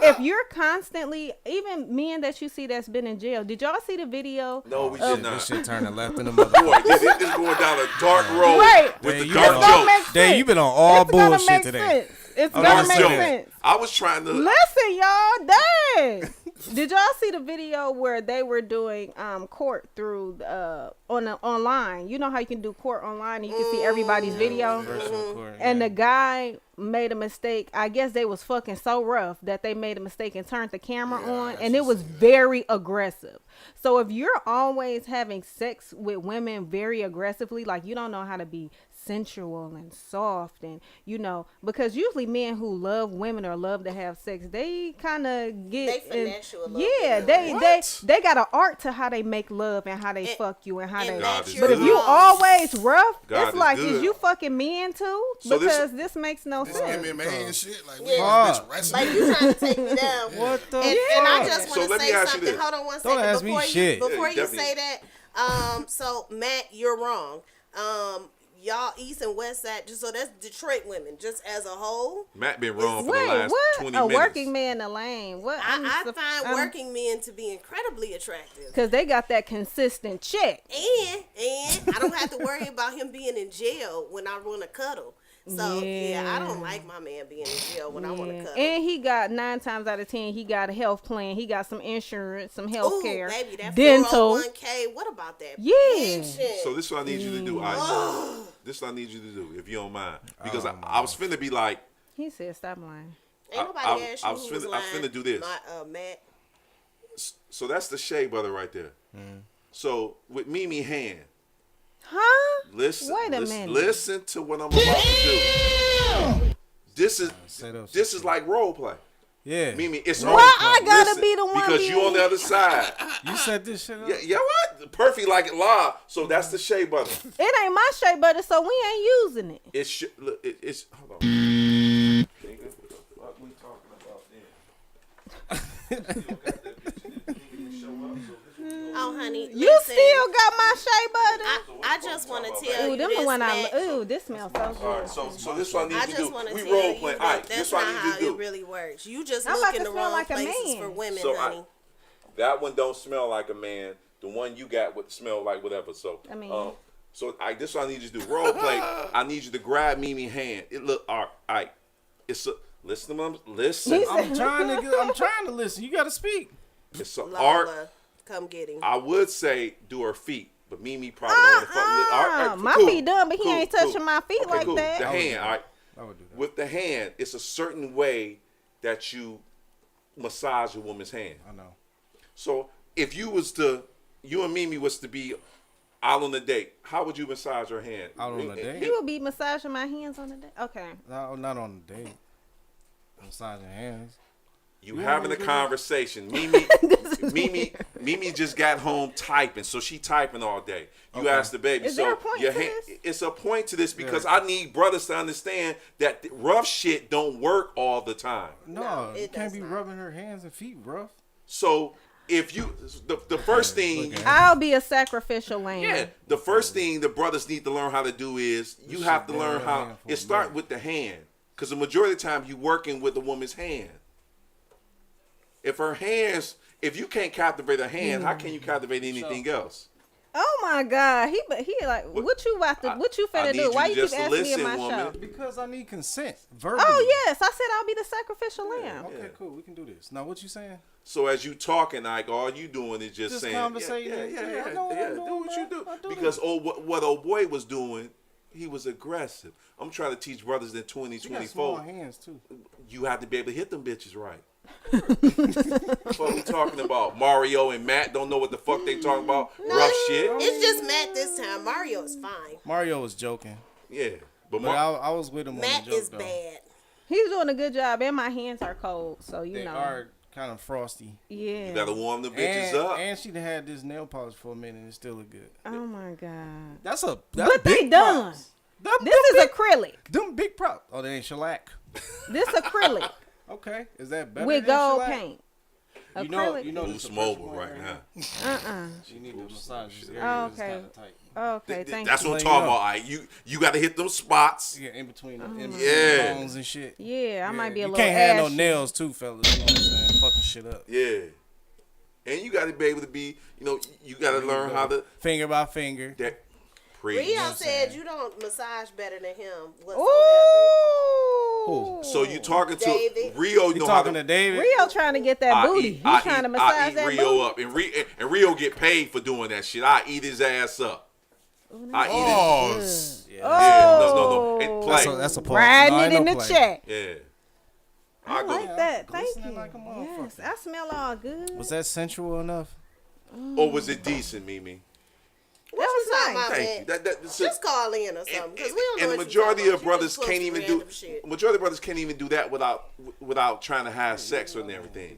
if you're constantly, even men that you see that's been in jail, did y'all see the video? No, we of- did not. This shit turning left in the Boy, motherfucker. this going down a dark road Right. with Dang, the you dark been on- Gonna make jokes. Dang, sense. you been on all It's gonna bullshit make today. sense. It's Oh, gonna no, make joke. sense. I was trying to. Listen, y'all, dang. Did y'all see the video where they were doing court through online? You know how you can do court online and you can see everybody's video. Virtual court, And yeah. the guy made a mistake. I guess they was fucking so rough that they made a mistake and turned the camera on, and it was very aggressive. So if you're always having sex with women very aggressively, like you don't know how to be sensual and soft, and you know, because usually men who love women or love to have sex, they kind of get They finesse you a little yeah, bit. they got an art to how they make love and how they And- fuck you and how and they. God that's is your But if good. you loss. always rough, God it's is like, good. is you fucking men too? So this- Because this makes no This sense. MMA and shit. Like, we Yeah. this bitch wrestling. Like you trying to take me down. What the And I fuck? just So want let to me say ask you something. this. Hold on one Don't second. ask me Before shit. you, before Yeah, you definitely. say that, so Matt, you're wrong. Y'all East and West Side, so that's Detroit women, just as a whole. Matt been wrong for the Wait, last what? 20 A minutes. working man, a lane. What? I find working men to be incredibly attractive. because they got that consistent check. And I don't have to worry about him being in jail when I want to cuddle. So yeah, I don't like my man being in jail when I want to Yeah. cuddle. And he got 9 times out of 10, he got a health plan. He got some insurance, some health Ooh, care, baby, that dental. 401k. What about that? Yeah. pension? So this is what I need you to do. This is what I need you to do, if you don't mind. Because I was finna be like, He said, "Stop lying." Ain't nobody I asked you was who was finna- I lying. was finna do this. Matt. so that's the Shea Butter right there. So with Mimi Hand, Huh? listen, Wait a listen, minute. listen to what I'm about to do. This Say those is like role play. Yeah. Mimi, it's Why role I play. gotta Listen, be the one because being- you on the other side. You set this shit up. Yeah, what? Perfect like it live. So that's the Shea Butter. It ain't my shea butter, so we ain't using it. It's hold on. Nigga, what the fuck we talking about then? Oh, honey, You listen, still got my shea butter? I just want to tell Ooh, you them this, the one Matt. Ooh, this smells so good. All right, so this is what I need I you to just do. want to We tell role you play. All that right, this that's is what not I need how you to it do. really works. You just I'm look about in to the smell wrong like a places man. for women, So honey. That one don't smell like a man. The one you got would smell like whatever. So I mean- this is what I need you to do. Role play. I need you to grab Mimi hand. It look all right. It's a listen to me. Listen. I'm trying to listen. You gotta speak. It's an Lola, art. come get him. I would say do her feet, but Mimi probably don't want to fuck. All right, My cool, feet done, but he cool, ain't cool. touching my feet Okay, like cool. that. The hand, all right. I would do that. With the hand, it's a certain way that you massage a woman's hand. I know. So if you and Mimi was to be out on a date, how would you massage her hand? Out on a date? He will be massaging my hands on the day. Okay. No, not on the date. Massaging hands. You having a conversation. Mimi just got home typing, so she typing all day. You Okay. asked the baby. Is there a point to this? It's a point to this because I need brothers to understand that rough shit don't work all the time. No, it you can't does be not. rubbing her hands and feet rough. So if you, the first thing, Look at I'll be a sacrificial lamb. yeah, the first thing the brothers need to learn how to do is you have to shit learn down how. hand for It a start minute. with the hand because the majority of the time you working with a woman's hand. If her hands, if you can't captivate her hand, how can you captivate anything else? Oh my God, he like, what you about to, what you I finna need do? you Why to you keep just asking me in listen, my woman. show? Because I need consent. Verbally. Oh yes, I said I'll be the sacrificial lamb. Okay, cool. We can do this. Now, what you saying? So as you talking, like all you doing is just saying, conversating. yeah, Yeah, I know what I'm do doing, what you man. I do. do Because this. what old boy was doing, He was aggressive. I'm trying to teach brothers in She got small 2024. hands too. You have to be able to hit them bitches right. That's what we talking about. Mario and Matt don't know what the fuck they talking about. Rough shit. It's just Matt this time. Mario is fine. Mario was joking, Yeah. But but I was with him on Matt the joke is though. bad. He's doing a good job, and my hands are cold, so you They know. are kind of frosty. Yeah. you gotta warm the bitches up. And she done had this nail polish for a minute and it still look good. Oh my god. That's a But they big done. props. This is acrylic. Them big props. Oh, they ain't shellac. This acrylic Okay, is that better with than gold shellac? paint. You know, Acrylic. this Boost the mobile first one right now. You need to massage this Oh, area. It's okay. kinda tight. Okay, thank That's you. what I'm Well, talking you know. about. All right, you got to hit them spots. Yeah, in between the Yeah. bones and shit. Yeah, I might be a you little can't have ashy. no nails too, fellas. You know what I'm saying? Fucking shit up. Yeah. And you got to be able to be, you got to learn how to. Finger by finger. That preach. Rio said you don't massage better than him whatsoever. Ooh. So you talking to David. Rio? You know how talking to David? Rio trying to get that booty. He's trying to massage eat that Rio booty. up, and Rio get paid for doing that shit. I eat his ass up. I eat Pause. it. Yeah, no. Oh. And play. That's a pause. Riding No, it ain't in no the play. chat. Yeah. I go. like that. Thank glistening you. like a motherfucker. Yes, I smell all good. Was that sensual enough? Or was it decent, Mimi? What you talking about, Thank man? you. That's Just call in or something, because we don't know and the what majority you of talking about. brothers You just can't post even random do. shit. Majority of brothers can't even do that without trying to have sex and everything.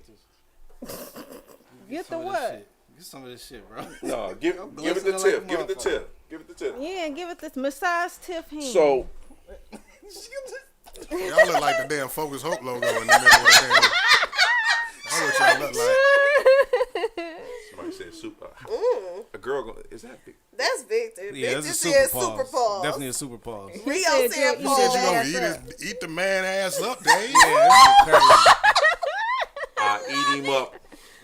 Get the Some of this what? shit. Get some of this shit, bro. No, give it the glistening like tip. a Give it the motherfucker. tip. Give it the tip. Yeah, give it this massage tip hand. So Y'all look like the damn Focus Hope logo in the middle of the damn. That's what y'all look like. somebody said super. A girl is that big? That's Victor. Yeah, Victor that's a said super super pause. pause. Definitely a super pause. Rio said said you pause. You said you Ass gonna eat the man ass up, Dave. I eat him up.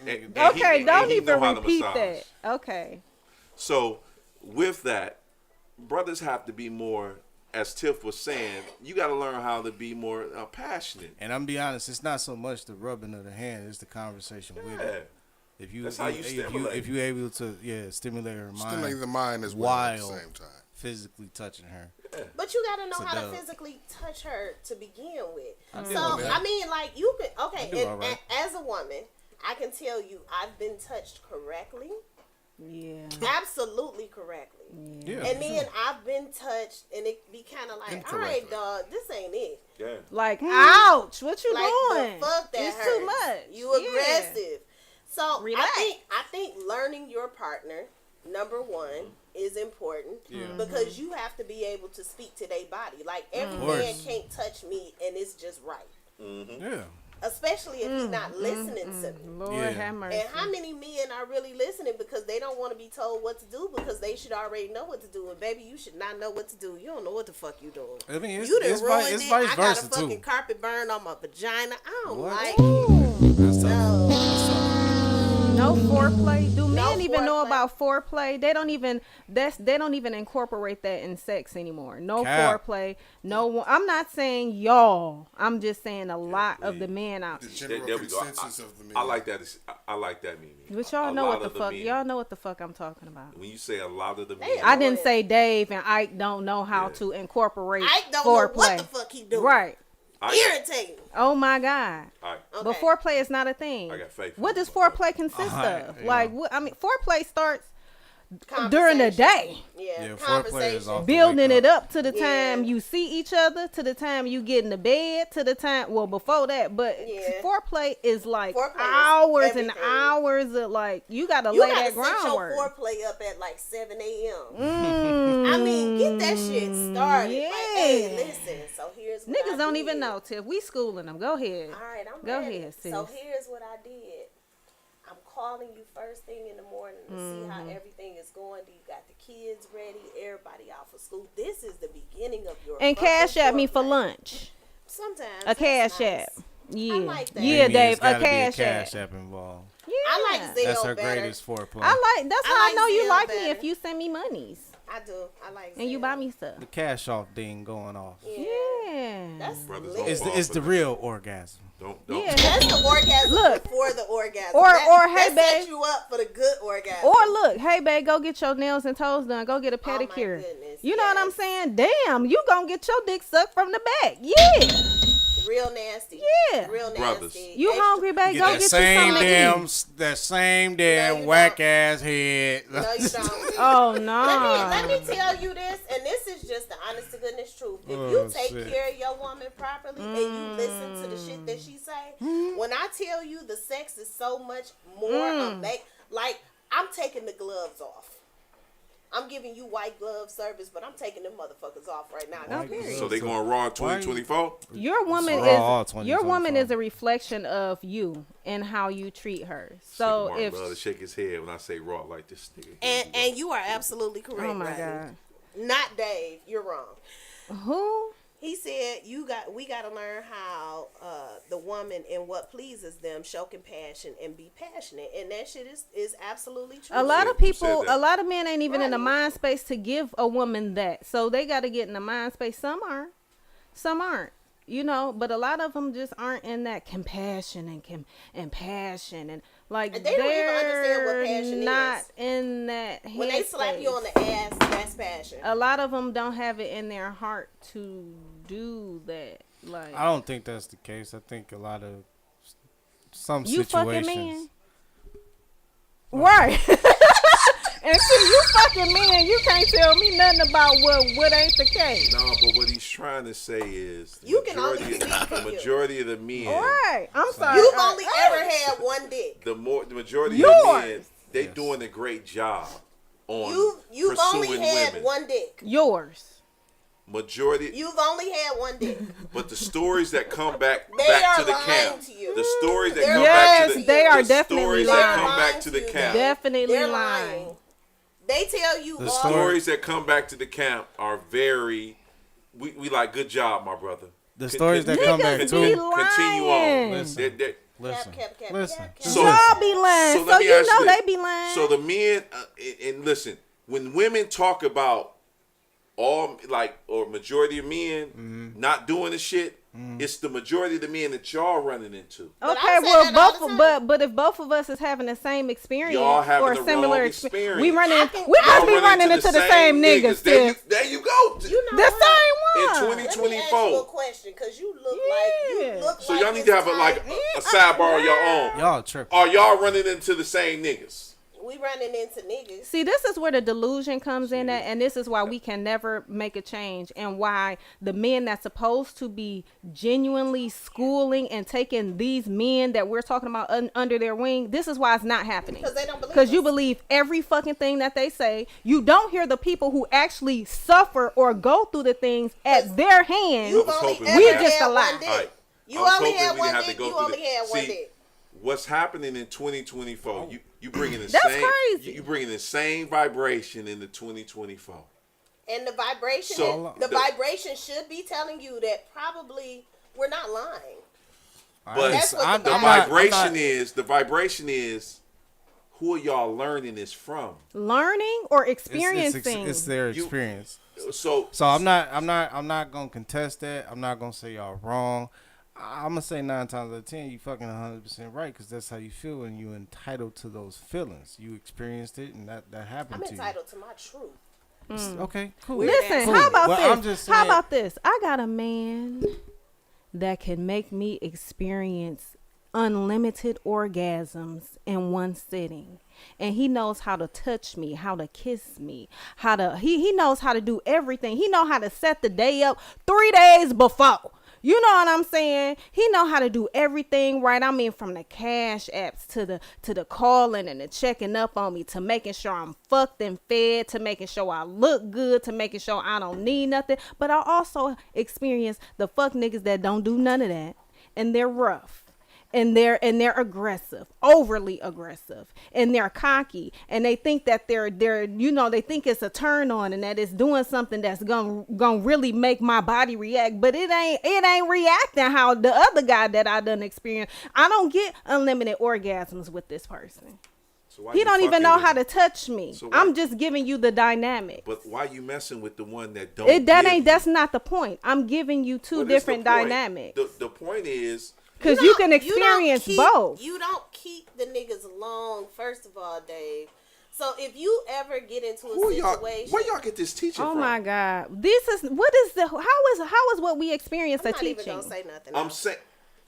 And okay, he don't know even how to repeat massage. that. Okay. So with that, brothers have to be more. As Tiff was saying, you got to learn how to be more passionate. And I'm gonna be honest, it's not so much the rubbing of the hand; it's the conversation with Yeah. it. If you That's how you stimulate. if you able to stimulate her mind Stimulating the mind as well at the while same time. physically touching her. But you gotta know So how to dope. physically touch her to begin with. do So all that. I mean, like you could I do and, all right. and as a woman, I can tell you I've been touched correctly, Yeah. absolutely correctly. Yeah, And then I've been touched, and it be kind of like, all right, Incorrectly. dog, this ain't it. Yeah. Like, ouch! What you Like doing? the fuck that it's hurts. too much. You Yeah. aggressive. So Relax. I think learning your partner, number one, is important Yeah. because you have to be able to speak to their body. Like every course. man can't touch me, and it's just right. yeah. Especially if he's not listening to me. Lord Yeah. have mercy. And how many men are really listening because they don't want to be told what to do because they should already know what to do. And baby, you should not know what to do. You don't know what the fuck you doing. I mean, it's, You done it's, ruined it's it. vice I got a versa fucking too. carpet burn on my vagina. I don't What? like it. That's tough. No. That's tough. No foreplay. Do No men even know foreplay. about foreplay? They don't even incorporate that in sex anymore. No Cap. foreplay. No. I'm not saying y'all. I'm just saying a lot of the men out. The general There we go. consensus of the men. I like that. I like that, Mimi. But y'all A know lot what the of fuck. men. Y'all know what the fuck I'm talking about. When you say a lot of the men, Damn. I didn't say Dave and Ike don't know how Yeah. to incorporate I don't foreplay. know what the fuck he doing. Right. Irritating. Oh my God. I Okay. But foreplay is not a thing. I got faith. What does in foreplay consist Alright, of? yeah. Like, what, I mean, foreplay starts during the Conversation. day. Yeah, Yeah, foreplay is conversation. off. Building wake it up to the Yeah. time you see each other, to the time you get in the bed, to the time, well, before that. But Yeah. foreplay is like Foreplay is hours and everything. hours of like, you got to You lay gotta that set your groundwork. foreplay up at like 7 a.m. Mm, I mean, get that shit started. yeah. Like, hey, listen. So here's what I Niggas don't did. even know, Tiff. We schooling them. Go ahead. All right, I'm Go ready. ahead, sis. So here's what I did. I'm calling you first thing in the morning to see how everything is going. Do you got the kids ready? Everybody out for school. This is the beginning of your And fucking cash at me for foreplay. lunch. Sometimes A that's cash nice. app. Yeah. like that. Yeah, Maybe Dave. it's gotta A cash be a cash app. app involved. Yeah. I like Zelle That's her better. greatest foreplay. That's I how I like know you Zelle like me better. if you send me monies I do. I like and you Zelle. buy me stuff. The cash off thing going off. Yeah. That's Brothers lit. don't It's fall it's for the that. real orgasm. Don't. Yeah. That's the orgasm Look. before the orgasm. Or hey, that babe. set you up for the good orgasm. Or look, hey babe, go get your nails and toes done. Go get a Oh, my pedicure. goodness, You know what I'm yes. saying? Damn, you gonna get your dick sucked from the back. Yeah. Real nasty. Yeah. Real nasty. Brothers. You Extra- hungry, babe? Get Go that get you same something damn to eat. that same No, damn you whack don't. ass head. No, you don't. Oh no. Let me tell you this, and this is just the honest to goodness truth. If Oh, you take shit. care of your woman properly and you listen to the shit that she say, when I tell you the sex is so much more like I'm taking the gloves off. I'm giving you white glove service, but I'm taking them motherfuckers off right now. White Period. glove. So they going raw in 2024? Your woman It's raw is 2025. a reflection of you and how you treat her. So Martin if love to shake his head when I say raw like this nigga. And you are absolutely correct. oh my Rodney. god, Not Dave. You're wrong. who? He said we got to learn how the woman and what pleases them show compassion and be passionate, and that shit is absolutely true. A lot of Who said people, that? a lot of men ain't even in the Right. mind space to give a woman that. So they got to get in the mind space. Some are, some aren't. You know, but a lot of them just aren't in that compassion and passion and like And they don't even understand what passion not is. in that. When they slap you on headspace. the ass, that's passion. A lot of them don't have it in their heart to do that. Like I don't think that's the case. I think a lot of some you fucking situations. man, right? And see, you fucking man, you can't tell me nothing about what ain't the case. No, but what he's trying to say is the You can only majority, speak for the you. majority of the men, Right? I'm sorry. You've only ever had one dick. the majority Yours. of the men, they Yes. doing a great job on You've pursuing only had women. one dick. yours. Majority, You've only had one dick. but the stories that come back They back are to the lying camp, to you. the stories that They're come Yes, back to the, they are the definitely stories lying. that come They're back to the lying to camp. you. Definitely They're lying. They tell you The all. story- Stories that come back to the camp are very. We like good job, my brother. The stories that come back Niggas too. be Continue lying. on. Listen. That- Cap. Listen. So- Y'all be lying, so let me you ask know this. they be lying. So the men and listen, when women talk about all like or majority of men not doing the shit, it's the majority of the men that y'all running into. But Okay, I say well, that all the both, time. but if both of us is having the same experience Y'all having or the similar wrong experience, experience. we running, I can- we Y'all must be running into the same niggas. There sis. there you go. You know The what? same In one. 20 Let me ask you a 24. question, because you look Yeah. like So y'all need to have a sidebar of your own. Y'all tripping. Are y'all running into the same niggas? we running into niggas. See, this is where the delusion comes in at, and this is why we can never make a change, and why the men that's supposed to be genuinely schooling and taking these men that we're talking about under their wing, this is why it's not happening. Because they don't believe Because you us. believe every fucking thing that they say. You don't hear the people who actually suffer or go through the things at their hands. You've was only hoping ever we just had alive. one dick. All right. You I was only hoping had we one didn't have to dick. go You through only the- had one See, dick. What's happening in 2024? You bringing the That's same. crazy. You bringing the same vibration into 2024. And the vibration, So, the vibration should be telling you that probably we're not lying. But That's what I'm the the not- vibration is who are y'all learning this from? Learning or It's experiencing. their You- experience. So So I'm not gonna contest that. I'm not gonna say y'all wrong. I'm gonna say 9 times out of 10 you fucking 100% right, because that's how you feel and you entitled to those feelings. You experienced it and that happened I'm to entitled to my truth. you. Okay, cool. Listen, Cool. how about Well, I'm this? just How saying- about this? I got a man that can make me experience unlimited orgasms in one sitting. And he knows how to touch me, how to kiss me, how to he knows how to do everything. He know how to set the day up 3 days before. You know what I'm saying? He know how to do everything right. I mean, from the cash apps to the calling and the checking up on me, to making sure I'm fucked and fed, to making sure I look good, to making sure I don't need nothing. But I also experience the fuck niggas that don't do none of that, and they're rough. and they're aggressive, overly aggressive, and they're cocky, and they think that they're they think it's a turn on and that it's doing something that's gonna really make my body react, but it ain't reacting how the other guy that I done experienced. I don't get unlimited orgasms with this person. So why He you don't even fucking know with how him? to touch me. So why- I'm just giving you the dynamic. But why you messing with the one that don't? That's not the point. I'm giving you two What is the different point? dynamics. The point is, Because you can don't experience keep- both. You don't keep the niggas long, first of all, Dave. So if you ever get into a situation, where y'all get this teaching Oh from? my God! How is what we experience I'm a not even teaching? gonna say nothing. I'm saying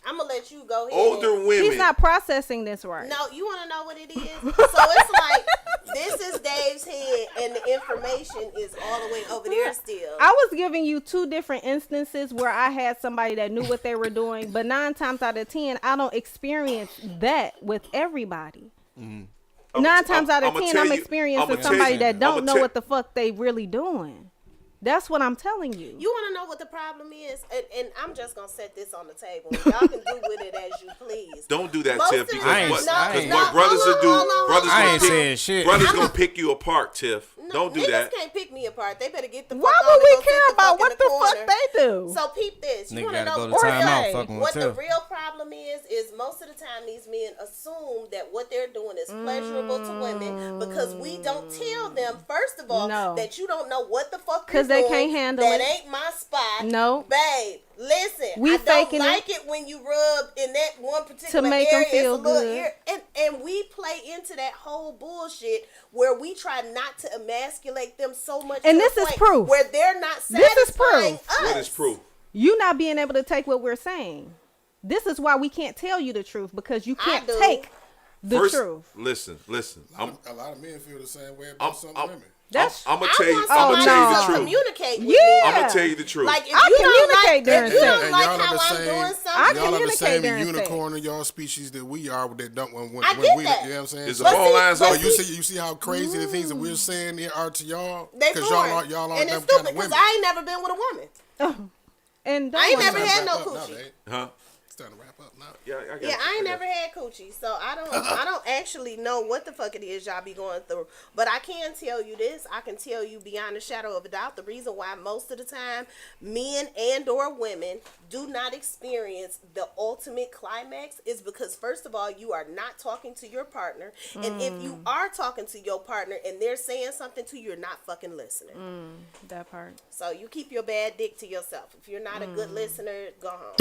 I'm gonna let you go ahead. older women. He's not processing this right. No, you want to know what it is? So it's like this is Dave's head, and the information is all the way over there still. I was giving you two different instances where I had somebody that knew what they were doing, but 9 times out of 10, I don't experience that with everybody. 9 times out of 10, I'm experiencing somebody that don't know what the fuck they really doing. That's what I'm telling you. You want to know what the problem is? And I'm just going to set this on the table. Y'all can do with it as you please. Don't do that, Most Tiff, of the- because I what brothers will do, brothers I gonna ain't saying shit. Brothers gonna pick you apart, Tiff. Don't do niggas that. can't pick me apart. They better get the fuck Why on would and we go sit care the about fuck in what the corner. fuck they do? So peep this. You Nigga want to gotta know go to timeout Jorge, fucking with what the Tiff. real problem is most of the time these men assume that what they're doing is pleasurable to women because we don't tell them, first of all, No. that you don't know what the fuck 'Cause you're they doing. can't handle that it. ain't my spot. No. Babe, listen, We I don't faking like it when you rub in that one particular To make 'em area. feel It's a little good. and we play into that whole bullshit where we try not to emasculate them so much. And to this the is point proof. where they're not This is satisfying proof. us. What is proof? You not being able to take what we're saying. This is why we can't tell you the truth, because you can't do. take the First, truth. listen. A lot of men feel the same way about some women. I'm gonna I tell you. want I'm somebody gonna tell you to the truth. communicate with Yeah. me. I'm gonna tell you the truth. Like if I you don't communicate like, during if you sex. don't like y'all are how the I'm same. doing I something, Y'all are the communicate same during unicorn in y'all species that we are. That don't when I get we, that. you know what I'm saying? Is the So- phone lines but open? you see how crazy the things that we're saying here are to y'all they because foreign. y'all and aren't it's them kind stupid of because women. I ain't never been with a woman. And I ain't don't- never had no Wrap up now, coochie. Dave. Huh? It's time to wrap up now. Yeah, I got Yeah, you. I ain't got never you. had coochie, so I don't actually know what the fuck it is y'all be going through. But I can tell you this, I can tell you beyond a shadow of a doubt, the reason why most of the time men and or women do not experience the ultimate climax is because first of all, you are not talking to your partner, and if you are talking to your partner and they're saying something to you, you're not fucking listening. that part. So you keep your bad dick to yourself. If you're not a good listener, go home.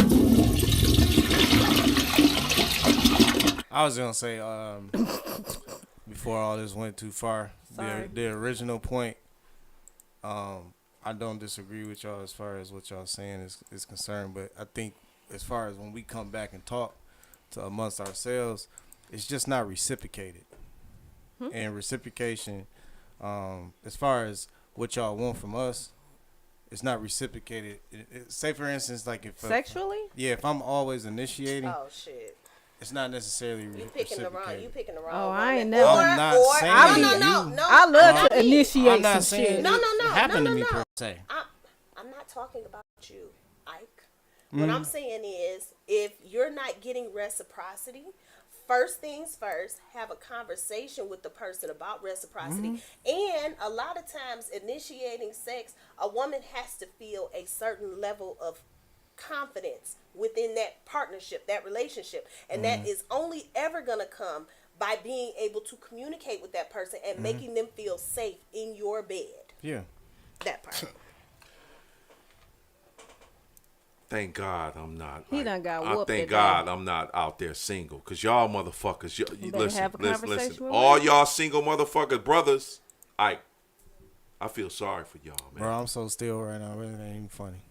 I was gonna say before all this went too far, Sorry. the original point. I don't disagree with y'all as far as what y'all saying is concerned, but I think as far as when we come back and talk to amongst ourselves, it's just not reciprocated. And reciprocation, as far as what y'all want from us, it's not reciprocated. Say for instance, like if Sexually? if I'm always initiating, Oh shit. it's not necessarily You picking the wrong. You picking the wrong. Oh, I ain't woman. never- I'm not saying no. I love not to me. initiate I'm not some saying shit. it No, happened no, to me no. per se. I'm not talking about you, Ike. What I'm saying is, if you're not getting reciprocity, first things first, have a conversation with the person about reciprocity. And a lot of times, initiating sex, a woman has to feel a certain level of confidence within that partnership, that relationship. And that is only ever going to come by being able to communicate with that person and making them feel safe in your bed. Yeah. That part. Thank God I'm not. He done got whooped Thank today. God I'm not out there single. Cause y'all motherfuckers, you better listen, have a listen. conversation with All me. y'all single motherfuckers, brothers, I feel sorry for y'all, man. Bro, I'm so still right now. Really ain't even funny.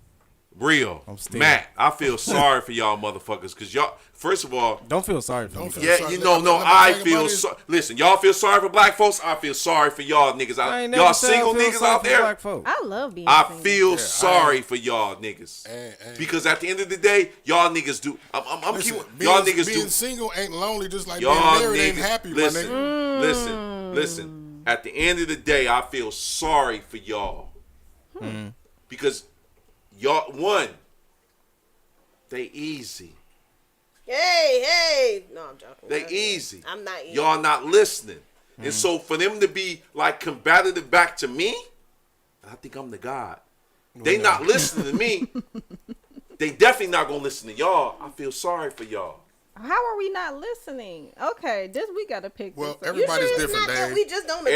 Real. I'm still- Matt, I feel sorry for y'all motherfuckers. Cause y'all, first of all, Don't feel sorry for me. Don't feel yeah, sorry. you know, no, Let me I think feel about it. so. Listen, y'all feel sorry for black folks. I feel sorry for y'all niggas I out. ain't never Y'all said I single feel niggas sorry out for there. black folk. I love being I single. feel sorry for y'all niggas. And- Because at the end of the day, y'all niggas do. I'm Listen, keeping, y'all being niggas do. single ain't lonely, just like Y'all being married ain't niggas, happy, listen, my nigga. listen. At the end of the day, I feel sorry for y'all because y'all, one, they easy. Hey. No, I'm joking. They easy. I'm not easy. Y'all not listening. And so for them to be like combative back to me, I think I'm the God. They not listening to me. They definitely not gonna listen to y'all. I feel sorry for y'all. How are we not listening? Okay, we gotta pick. Well, this up. everybody's It's different, not that Dave. we just don't agree.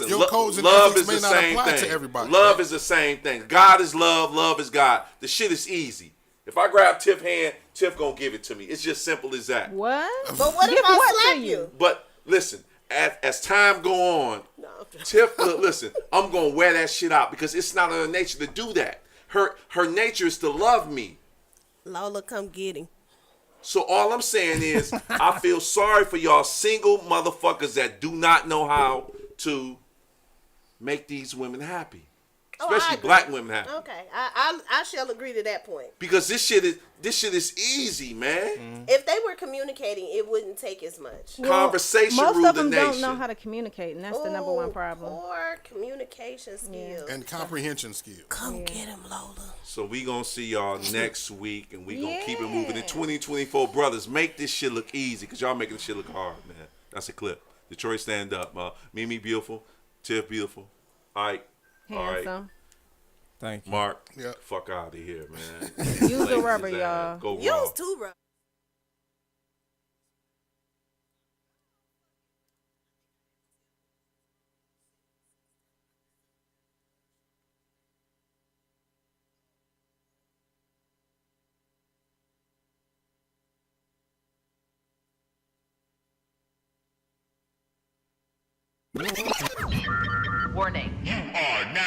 Your codes and love ethics is may the not same apply thing. to everybody. Love right? is the same thing. God is love. Love is God. The shit is easy. If I grab Tiff hand, Tiff gonna give it to me. It's just simple as that. What? But what if Give what I to slap you? But listen, as time go on, No, I'm joking. Tiff, listen, I'm gonna wear that shit out because it's not in her nature to do that. Her nature is to love me. Lola, come get him. So all I'm saying is, I feel sorry for y'all single motherfuckers that do not know how to make these women happy, I especially agree. black women happy. Okay, I shall agree to that point. Because this shit is easy, man. If they were communicating, it wouldn't take as much. Conversation Most rule of the them nation. don't know how to communicate, and that's the number one problem. Poor communication skills. And comprehension skills. Come get him, Lola. So we gonna see y'all next week, and we gonna keep it moving in 2024. Brothers, make this shit look easy, cause y'all making this shit look hard, man. That's a clip. Detroit stand up. Mimi beautiful, Tiff beautiful, Ike, all right, Handsome. Thank you. Mark, Yep. fuck out of here, man. Use the rubber, y'all. Go raw. Use two bro. Warning. You are now